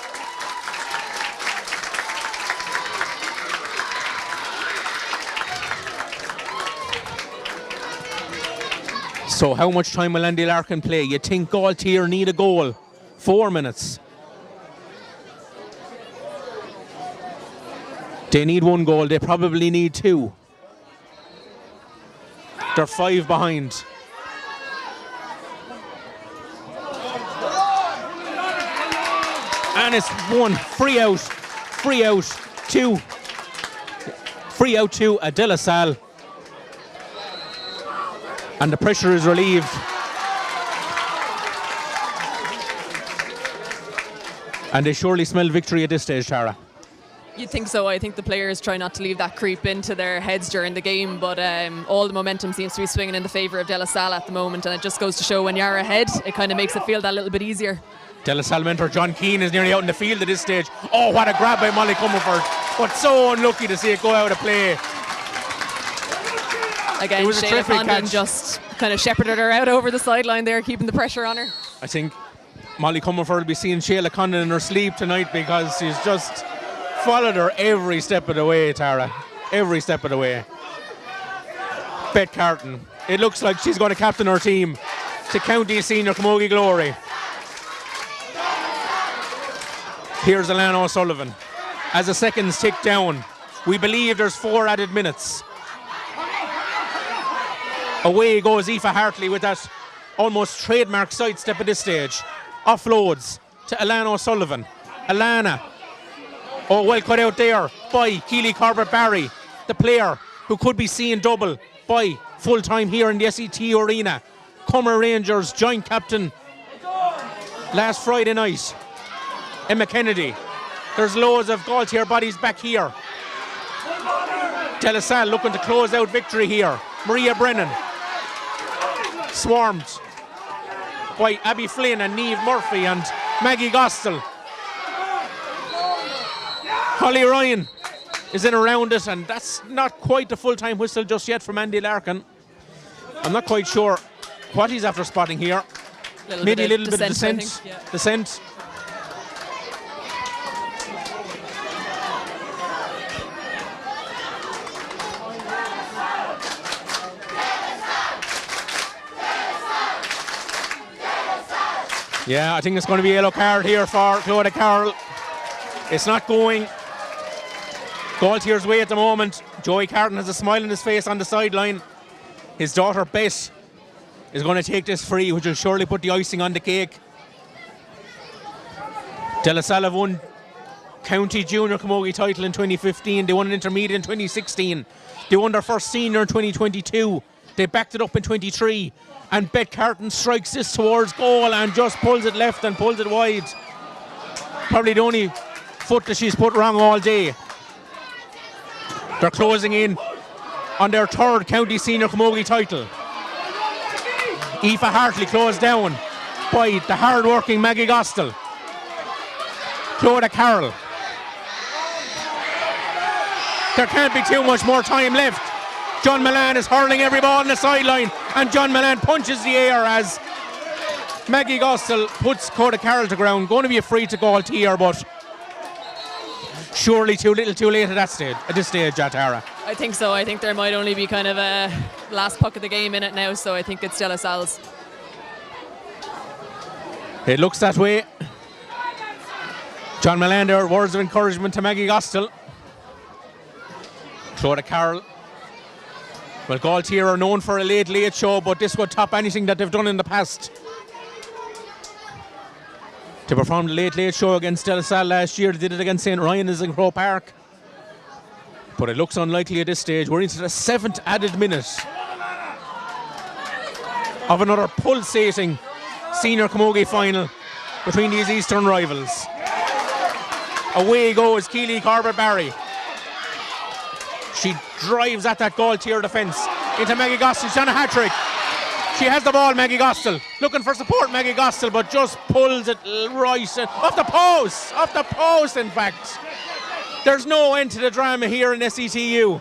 A: So how much time will Andy Larkin play? You think Gailltír need a goal? 4 minutes. They need one goal. They probably need two. They're 5 behind. And it's one free out to a De La Salle. And the pressure is relieved. And they surely smell victory at this stage, Tara.
B: You'd think so. I think the players try not to leave that creep into their heads during the game, but all the momentum seems to be swinging in the favour of De La Salle at the moment, and it just goes to show when you're ahead, it kind of makes it feel that little bit easier.
A: De La Salle mentor John Keane is nearly out in the field at this stage. Oh, what a grab by Molly Comerford, but so unlucky to see it go out of play.
B: Again, Shayla Condon just kind of shepherded her out over the sideline there, keeping the pressure on her.
A: I think Molly Comerford will be seeing Sheila Condon in her sleep tonight because she's just followed her every step of the way, Tara. Every step of the way. Beth Carton. It looks like she's going to captain her team to County Senior Camogie glory. Here's Alana O'Sullivan. As the seconds tick down, we believe there's 4 added minutes. Away goes Aoife Hartley with that almost trademark sidestep at this stage. Offloads to Alana O'Sullivan. Alana. Oh, well cut out there by Keely Corbett-Barry, the player who could be seeing double by full time here in the SETU Arena. Comer Rangers joint captain last Friday night. Emma Kennedy. There's loads of Gailltír bodies back here. De La Salle looking to close out victory here. Maria Brennan. Swarmed by Abby Flynn and Niamh Murphy and Maggie Gostel. Holly Ryan is in around it, and that's not quite the full-time whistle just yet from Andy Larkin. I'm not quite sure what he's after spotting here. Maybe a little bit of descent.
B: Yeah.
A: Descent. Yeah, I think it's going to be a yellow card here for Clodagh Carroll. It's not going Gailltír's way at the moment. Joey Carton has a smile on his face on the sideline. His daughter Beth is going to take this free, which will surely put the icing on the cake. De La Salle have won County Junior Camogie title in 2015. They won an intermediate in 2016. They won their first senior in 2022. They backed it up in 23. And Beth Carton strikes this towards goal and just pulls it left and pulls it wide. Probably the only foot that she's put wrong all day. They're closing in on their 3rd County Senior Camogie title. Aoife Hartley closed down by the hard-working Maggie Gostel. Clodagh Carroll. There can't be too much more time left. John Milan is hurling every ball on the sideline, and John Milan punches the air as Maggie Gostel puts Clodagh Carroll to ground. Going to be a free to Gailltír, but surely too little too late at this stage, Tara.
B: I think so. I think there might only be kind of a last puck of the game in it now, so I think it's De La Salle's.
A: It looks that way. John Milan there, words of encouragement to Maggie Gostel. Clodagh Carroll. Well, Gailltír are known for a late show, but this would top anything that they've done in the past. They performed a late show against De La Salle last year. They did it against St. Ryan's in Croke Park. But it looks unlikely at this stage. We're into the 7th added minute of another pulsating senior camogie final between these eastern rivals. Away goes Keely Corbett-Barry. She drives at that Gailltír defence into Maggie Gostel. She's done a hat-trick. She has the ball, Maggie Gostel. Looking for support, Maggie Gostel, but just pulls it right off the post. Off the post, in fact. There's no end to the drama here in SETU.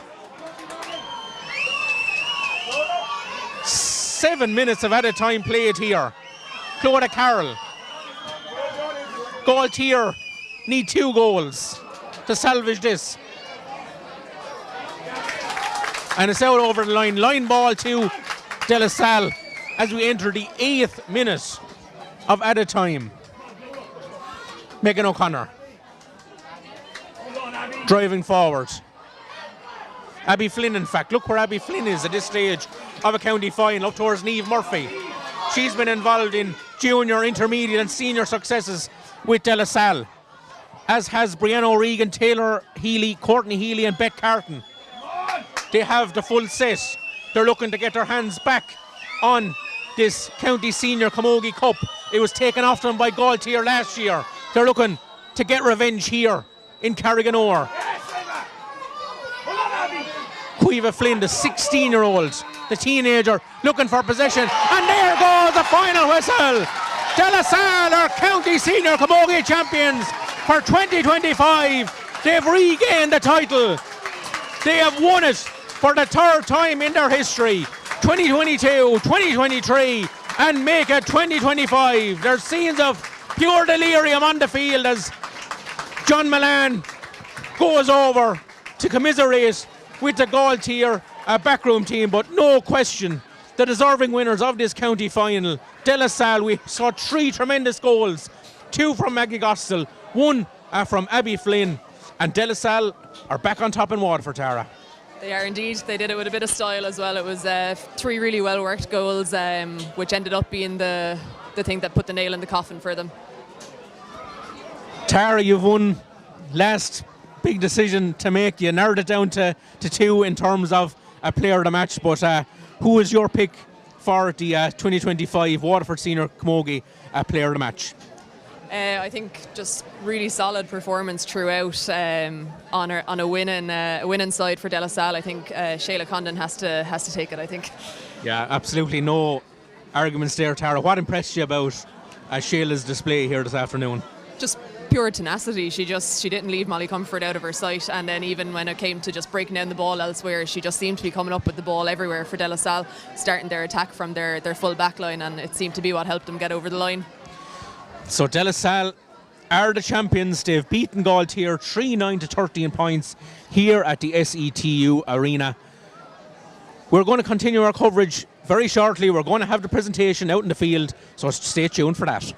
A: 7 minutes of added time played here. Clodagh Carroll. Gailltír need 2 goals to salvage this. And it's out over the line. Line ball to De La Salle as we enter the 8th minute of added time. Megan O'Connor driving forward. Abby Flynn, in fact. Look where Abby Flynn is at this stage of a county final, up towards Niamh Murphy. She's been involved in junior, intermediate and senior successes with De La Salle, as has Brianna O'Regan, Taylor Healy, Courtney Healy and Beth Carton. They have the full set. They're looking to get their hands back on this County Senior Camogie Cup. It was taken off them by Gailltír last year. They're looking to get revenge here in Carriganore. Cueva Flynn, the 16-year-old, the teenager, looking for possession. And there goes the final whistle. De La Salle are County Senior Camogie champions for 2025. They've regained the title. They have won it for the 3rd time in their history. 2022, 2023, and make it 2025. There's scenes of Pure delirium on the field as John Milan goes over to commiserate with the Gailltír backroom team, but no question, the deserving winners of this county final, De La Salle. We saw 3 tremendous goals, 2 from Maggie Gostel, 1 from Abby Flynn, and De La Salle are back on top in Waterford, Tara.
B: They are indeed. They did it with a bit of style as well. It was 3 really well worked goals, which ended up being the thing that put the nail in the coffin for them.
A: Tara, you've won last big decision to make. You narrowed it down to 2 in terms of a player of the match, but who is your pick for the 2025 Waterford Senior Camogie player of the match?
B: I think just really solid performance throughout on a winning side for De La Salle. I think Shayla Condon has to take it, I think. Yeah,
A: absolutely no arguments there, Tara. What impressed you about Shayla's display here this afternoon?
B: Just pure tenacity. She didn't leave Molly Comfort out of her sight, and then even when it came to just breaking down the ball elsewhere, she just seemed to be coming up with the ball everywhere for De La Salle, starting their attack from their full back line, and it seemed to be what helped them get over the line.
A: So De La Salle are the champions. They've beaten Gailltír 3-9 to 13 points here at the SETU Arena. We're going to continue our coverage very shortly. We're going to have the presentation out in the field, so stay tuned for that.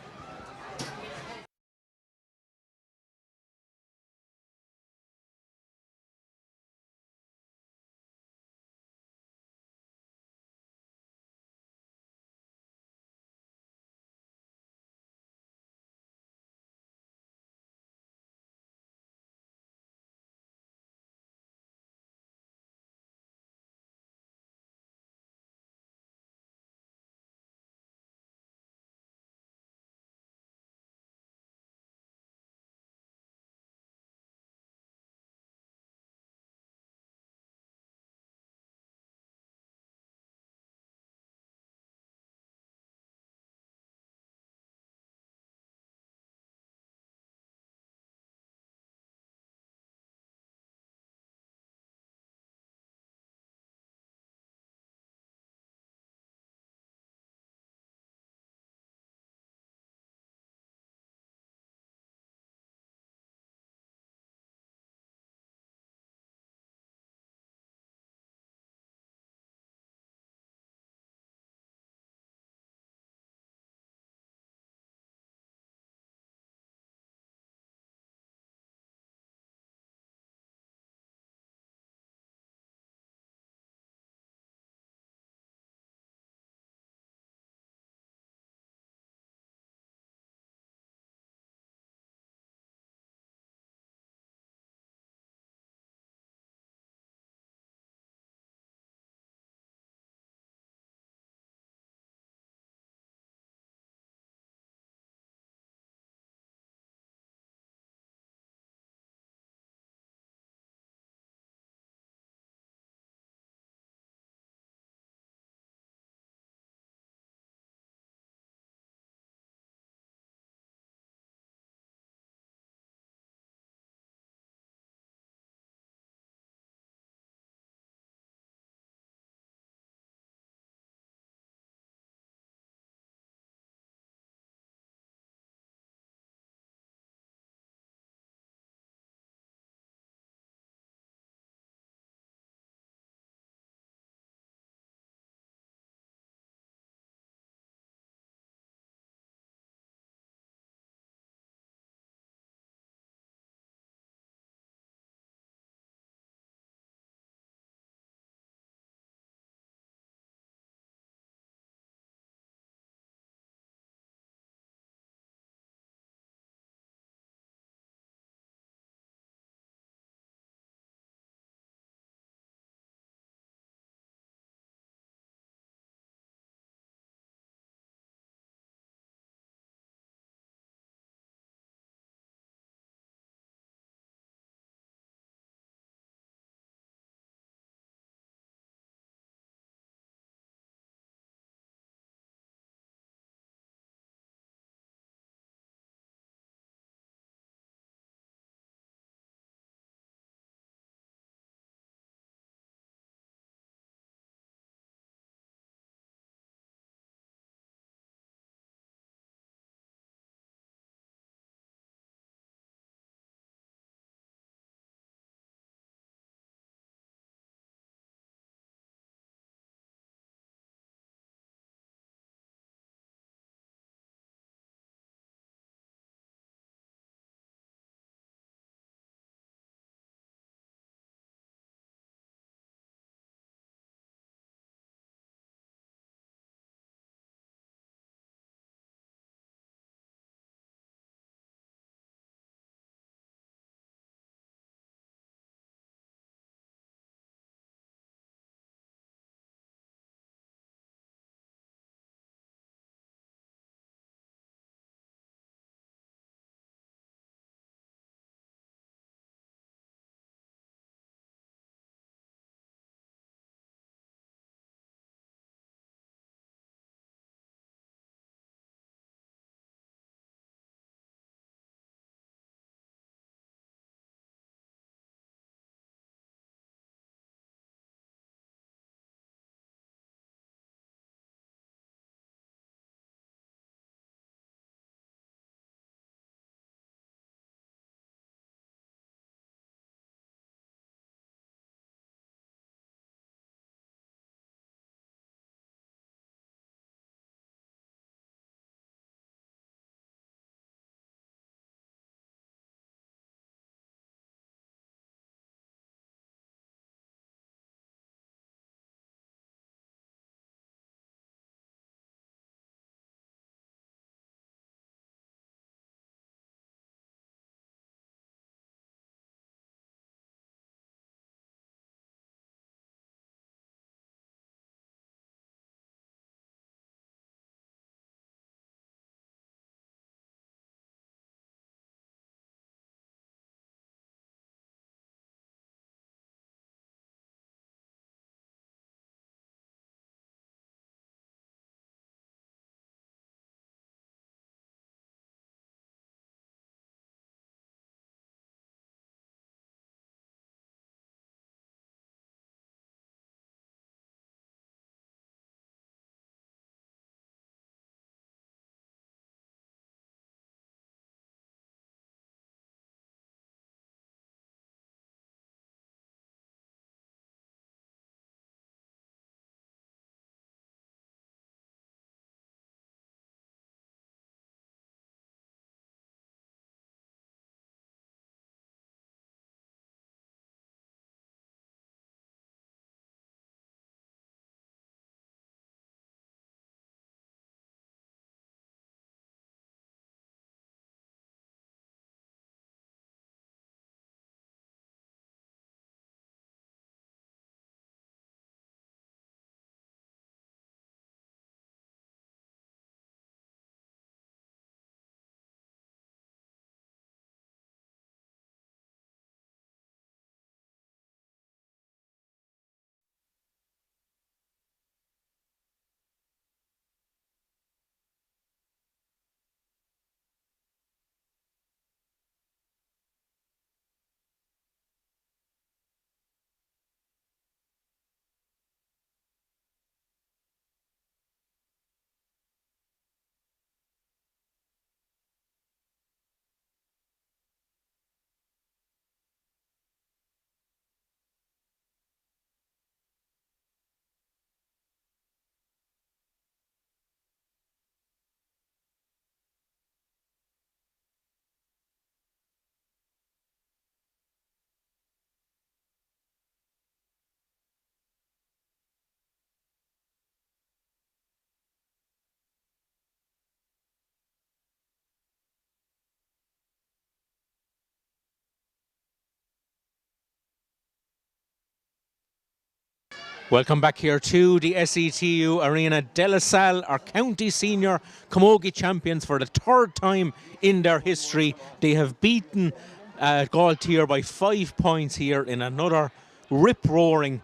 A: Welcome back here to the SETU Arena. De La Salle are county senior Camogie champions for the third time in their history. They have beaten Gailltír by 5 points here in another rip-roaring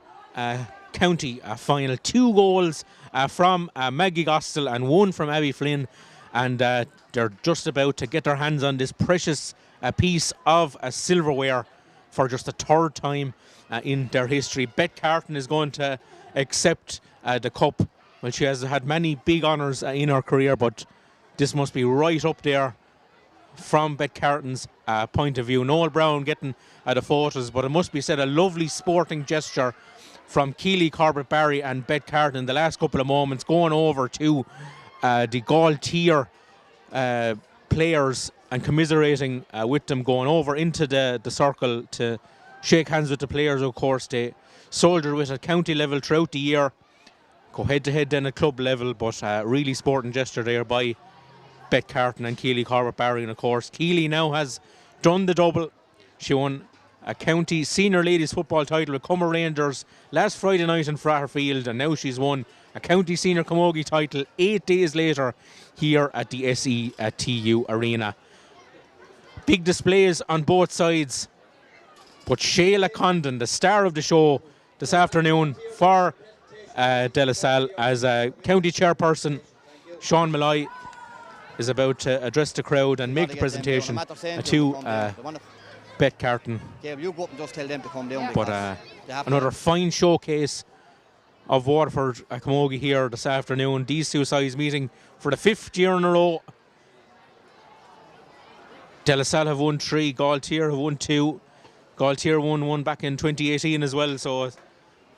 A: county final. 2 goals from Maggie Gostel and 1 from Abby Flynn, and they're just about to get their hands on this precious piece of silverware for just the third time in their history. Bet Carton is going to accept the cup. Well, she has had many big honours in her career, but this must be right up there from Bet Carton's point of view. Noel Brown getting the photos, but it must be said, a lovely sporting gesture from Keely, Corbett Barry and Bet Carton in the last couple of moments, going over to the Gailltír players and commiserating with them, going over into the circle to shake hands with the players. Of course, they soldiered with at county level throughout the year, go head to head then at club level, but really sporting gesture there by Bet Carton and Keely Corbett Barry. And of course, Keely now has done the double. She won a county senior ladies football title with Cumber Rangers last Friday night in Fratterfield, and now she's won a county senior Camogie title 8 days later here at the SETU Arena. Big displays on both sides, but Shayla Condon, the star of the show this afternoon for De La Salle, as county chairperson Sean Malloy is about to address the crowd and make the presentation to Bet Carton. But another fine showcase of Waterford Camogie here this afternoon. These two sides meeting for the 5th year in a row. De La Salle have won 3, Gailltír have won 2. Gailltír won 1 back in 2018 as well, so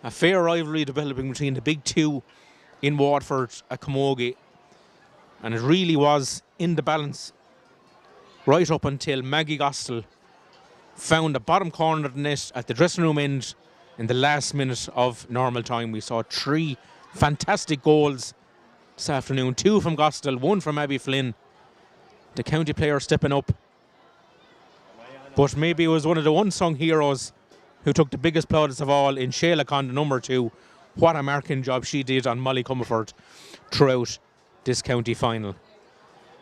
A: a fair rivalry developing between the big two in Waterford Camogie. And it really was in the balance right up until Maggie Gostel found the bottom corner of the net at the dressing room end in the last minute of normal time. We saw 3 fantastic goals this afternoon, 2 from Gostel, 1 from Abby Flynn. The county player stepping up. But maybe it was one of the unsung heroes who took the biggest plaudits of all in Shayla Condon, number 2. What a marking job she did on Molly Comerford throughout this county final.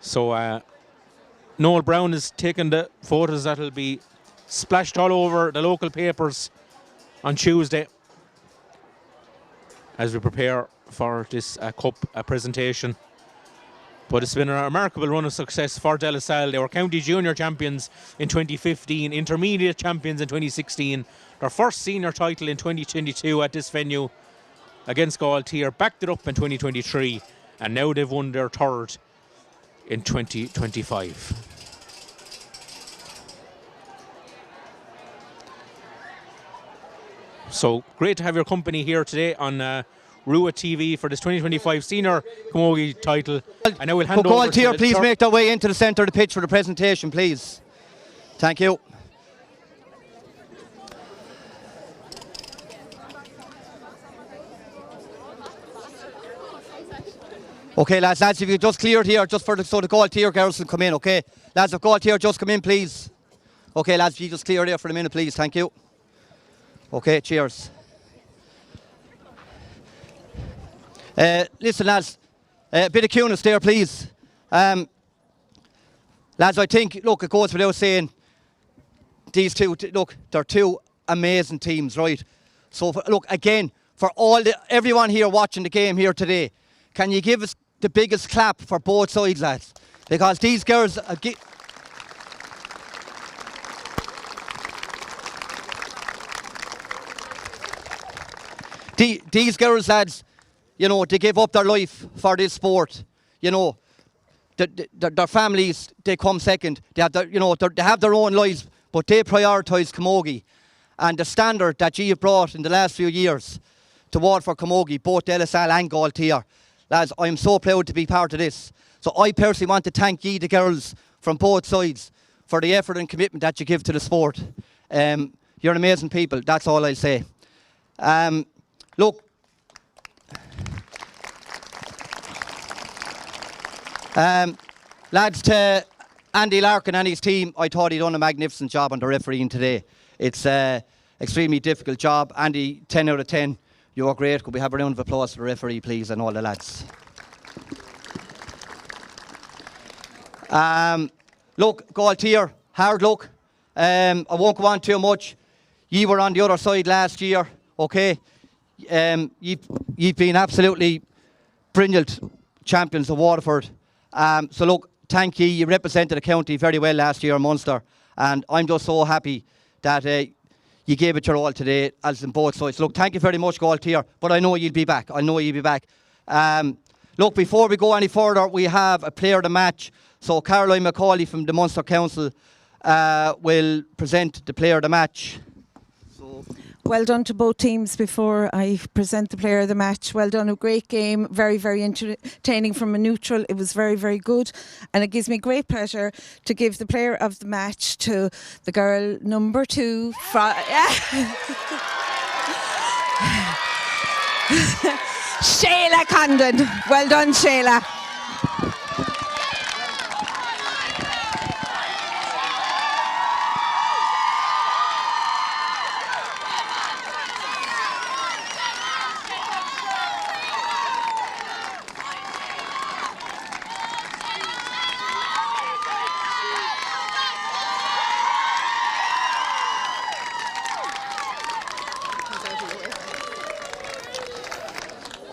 A: So Noel Brown is taking the photos that will be splashed all over the local papers on Tuesday as we prepare for this cup presentation. But it's been a remarkable run of success for De La Salle. They were county junior champions in 2015, intermediate champions in 2016, their first senior title in 2022 at this venue against Gailltír, backed it up in 2023, and now they've won their 3rd in 2025. So great to have your company here today on Rua TV for this 2025 Senior Camogie title. And now we'll hand over to
C: Gailltír, please make their way into the centre of the pitch for the presentation, please. Thank you. Okay, lads, if you just cleared here, just for so the Gailltír girls will come in, okay? Lads, if Gailltír just come in, please. Okay, lads, if you just clear there for a minute, please. Thank you. Okay, cheers. Listen, lads, a bit of cuteness there, please. Lads, I think, look, it goes without saying, these two, look, they're 2 amazing teams, right? So, look, again, for everyone here watching the game here today, can you give us the biggest clap for both sides, lads? Because these girls... These girls, lads, you know, they give up their life for this sport. You know, their families, they come second. They have they have their own lives, but they prioritise Camogie. And the standard that you have brought in the last few years to Waterford Camogie, both De La Salle and Gailltír, lads, I am so proud to be part of this. So I personally want to thank you, the girls from both sides, for the effort and commitment that you give to the sport. You're amazing people, that's all I'll say. Look, lads, to Andy Larkin and his team, I thought he'd done a magnificent job on the refereeing today. It's an extremely difficult job. Andy, 10 out of 10. You were great. Could we have a round of applause for the referee, please, and all the lads? Look, Gailltír, hard luck. I won't go on too much. You were on the other side last year, okay? You've been absolutely brilliant champions of Waterford. So look, thank you. You represented the county very well last year in Munster, and I'm just so happy that you gave it your all today, as in both sides. Look, thank you very much, Gailltír, but I know you'll be back. I know you'll be back. Look, before we go any further, we have a player of the match. So Caroline McCauley from the Munster Council will present the player of the match.
D: Well done to both teams before I present the player of the match. Well done, a great game, very, very entertaining from a neutral. It was very, very good. And it gives me great pleasure to give the player of the match to the girl number 2. Shayla Condon. Well done, Shayla.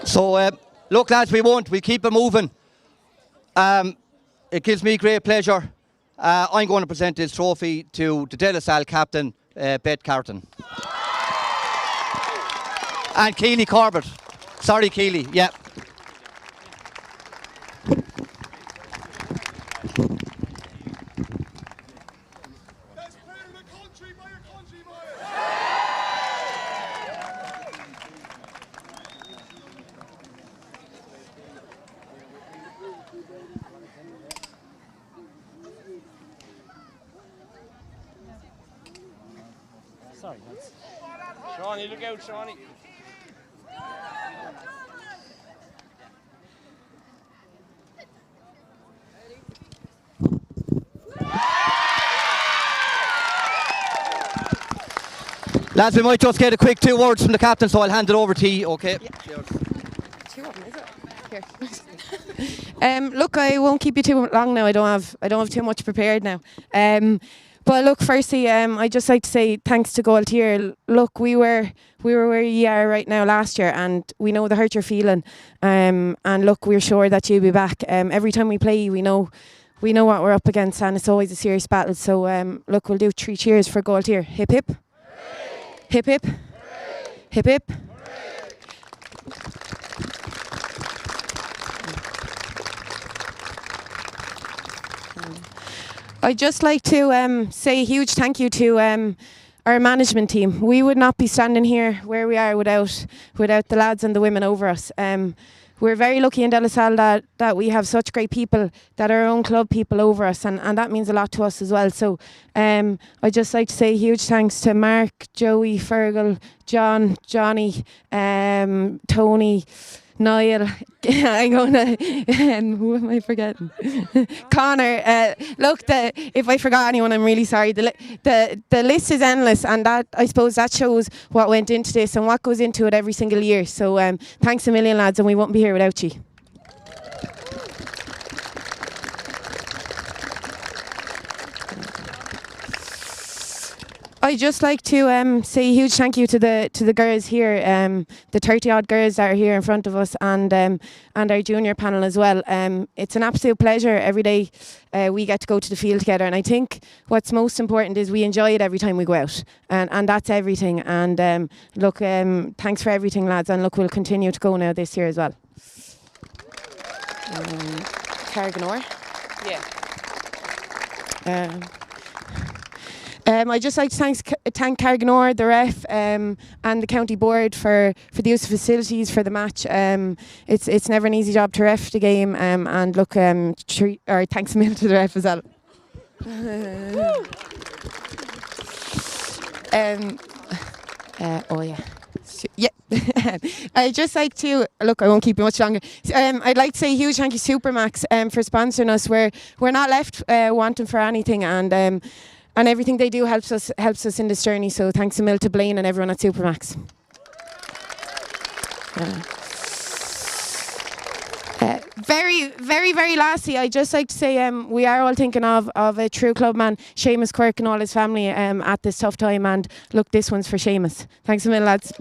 C: So, look, lads, we'll keep it moving. It gives me great pleasure. I'm going to present this trophy to the Salle captain, Beth Carton. And Keely Corbett. Sorry, Keely, yeah.
E: Sorry, that's... Shawnee, look out, Shawnee.
C: Lads, we might just get a quick 2 words from the captain, so I'll hand it over to you, okay?
F: Yeah. 2 of them, is it? Here. Look, I won't keep you too long now. I don't have too much prepared now. But look, firstly, I'd just like to say thanks to Gailltír. Look, we were where you are right now last year, and we know the hurt you're feeling. And look, we're sure that you'll be back. Every time we play, we know what we're up against, and it's always a serious battle. So look, we'll do 3 cheers for Gailltír. Hip hip. Hip hip. Hip hip. I'd just like to say a huge thank you to our management team. We would not be standing here where we are without the lads and the women over us. We're very lucky in Salle that we have such great people, that are our own club people over us, and that means a lot to us as well. So I'd just like to say a huge thanks to Mark, Joey, Fergal, John, Johnny, Tony, Niall, I'm gonna, who am I forgetting? Connor. Look, if I forgot anyone, I'm really sorry. The list is endless, and that, I suppose, that shows what went into this and what goes into it every single year. So thanks a million, lads, and we won't be here without you. I'd just like to say a huge thank you to the girls here, the 30-odd girls that are here in front of us, and our junior panel as well. It's an absolute pleasure every day we get to go to the field together, and I think what's most important is we enjoy it every time we go out, and that's everything. And look, thanks for everything, lads, and look, we'll continue to go now this year as well. Carriganore? Yeah. I'd just like to thank Carriganore, the ref, and the county board for the use of facilities for the match. It's never an easy job to ref the game, and look, thanks a million to the ref as well. Oh yeah. Yeah, I'd just like to look. I won't keep you much longer. I'd like to say a huge thank you, Supermax, for sponsoring us. We're not left wanting for anything, and everything they do helps us in this journey. So thanks a mil to Blaine and everyone at Supermax. Very, very, very lastly, I'd just like to say we are all thinking of a true club man, Seamus Quirk, and all his family at this tough time. And look, this one's for Seamus. Thanks a million, lads.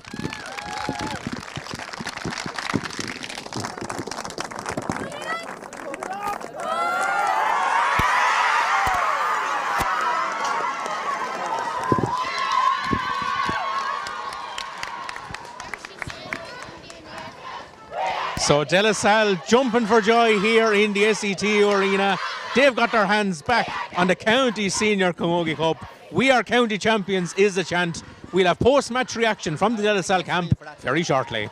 A: So De La Salle jumping for joy here in the SETU Arena. They've got their hands back on the County Senior Camogie Cup. We are county champions is the chant. We'll have post-match reaction from the De La Salle camp very shortly.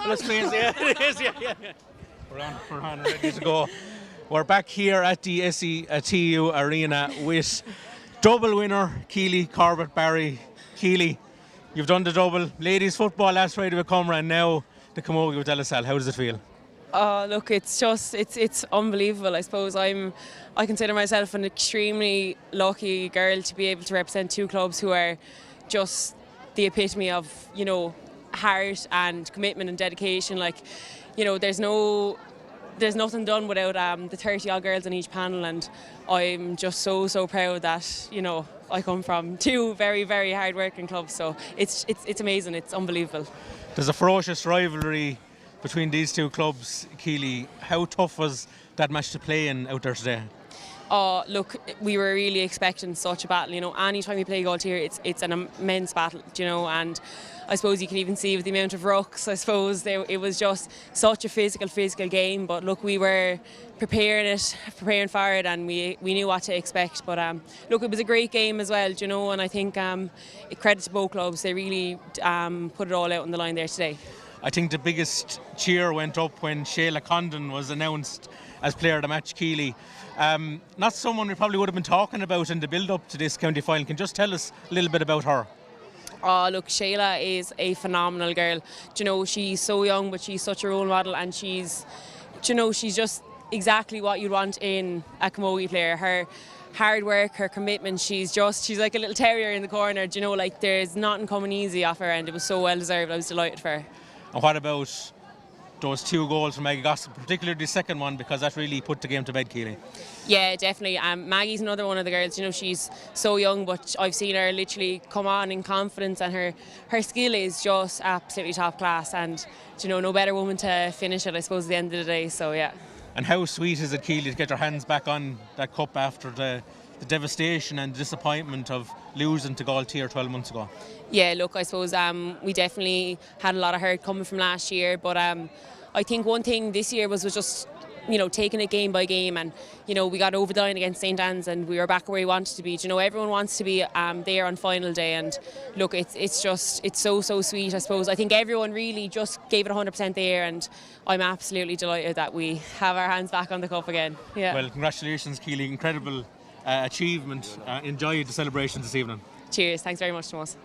A: Let's please, yeah, it is, yeah. We're on, ready to go. We're back here at the SETU Arena with double winner Keely, Corbett, Barry. Keely, you've done the double. Ladies football last Friday with Cumra and now the Camogie with De La Salle. How does it feel?
B: Look, it's just it's unbelievable. I suppose I consider myself an extremely lucky girl to be able to represent two clubs who are just the epitome of, you know, heart and commitment and dedication. Like, you know, there's nothing done without the 30 odd girls on each panel, and I'm just so proud that, you know, I come from two very, very hard working clubs. So it's amazing, it's unbelievable.
A: There's a ferocious rivalry between these two clubs, Keely. How tough was that match to play in out there today?
B: Oh, look, we were really expecting such a battle. You know, anytime we play Gailltír, it's an immense battle, you know, and I suppose you can even see with the amount of rucks, I suppose it was just such a physical game. But look, we were preparing for it, and we knew what to expect. But look, it was a great game as well, you know, and I think credit to both clubs. They really put it all out on the line there today.
A: I think the biggest cheer went up when Shayla Condon was announced as player of the match, Keely. Not someone we probably would have been talking about in the build-up to this county final. Can you just tell us a little bit about her?
G: Oh, look, Shayla is a phenomenal girl. Do you know, she's so young, but she's such a role model, and she's, do you know, she's just exactly what you'd want in a Camogie player. Her hard work, her commitment, she's like a little terrier in the corner. Do you know, like, there's nothing coming easy off her, and it was so well deserved. I was delighted for her.
A: And what about those 2 goals from Maggie Gossip, particularly the second one, because that really put the game to bed, Keely?
G: Yeah, definitely. Maggie's another one of the girls. You know, she's so young, but I've seen her literally come on in confidence, and her skill is just absolutely top class. And you know, no better woman to finish it, I suppose, at the end of the day. So yeah.
A: And how sweet is it, Keely, to get your hands back on that cup after the devastation and disappointment of losing to Gailltír 12 months ago?
G: Yeah, look, I suppose we definitely had a lot of hurt coming from last year, but I think one thing this year was just, you know, taking it game by game, and you know, we got over the line against St. Anne's and we were back where we wanted to be. You know, everyone wants to be there on final day, and look, it's so sweet. I suppose I think everyone really just gave it 100% there, and I'm absolutely delighted that we have our hands back on the cup again. Yeah.
A: Well, congratulations, Keely, incredible achievement. Enjoy the celebrations this evening.
G: Cheers, thanks very much, Tomas.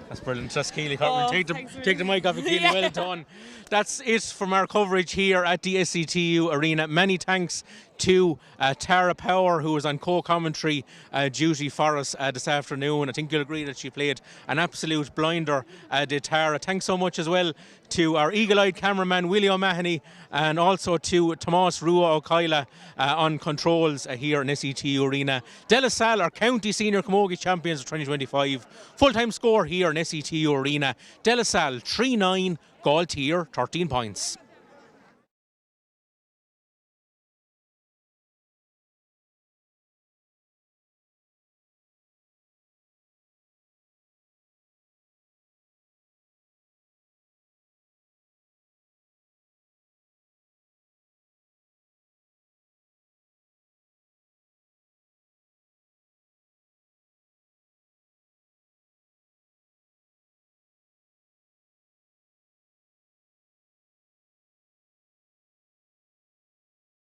A: That's brilliant. That's Keely Cartman. Take the mic off of Keely.
G: Yeah.
A: Well done. That's it from our coverage here at the SETU Arena. Many thanks to Tara Power, who was on co-commentary duty for us this afternoon. I think you'll agree that she played an absolute blinder, did Tara. Thanks so much as well to our eagle-eyed cameraman Willie O'Mahony, and also to Tomas Rua O'Kyla on controls here in SETU Arena. Salle are County Senior Camogie Champions of 2025. Full-time score here in SETU Arena. Salle 3-9, Gailltír 13 points.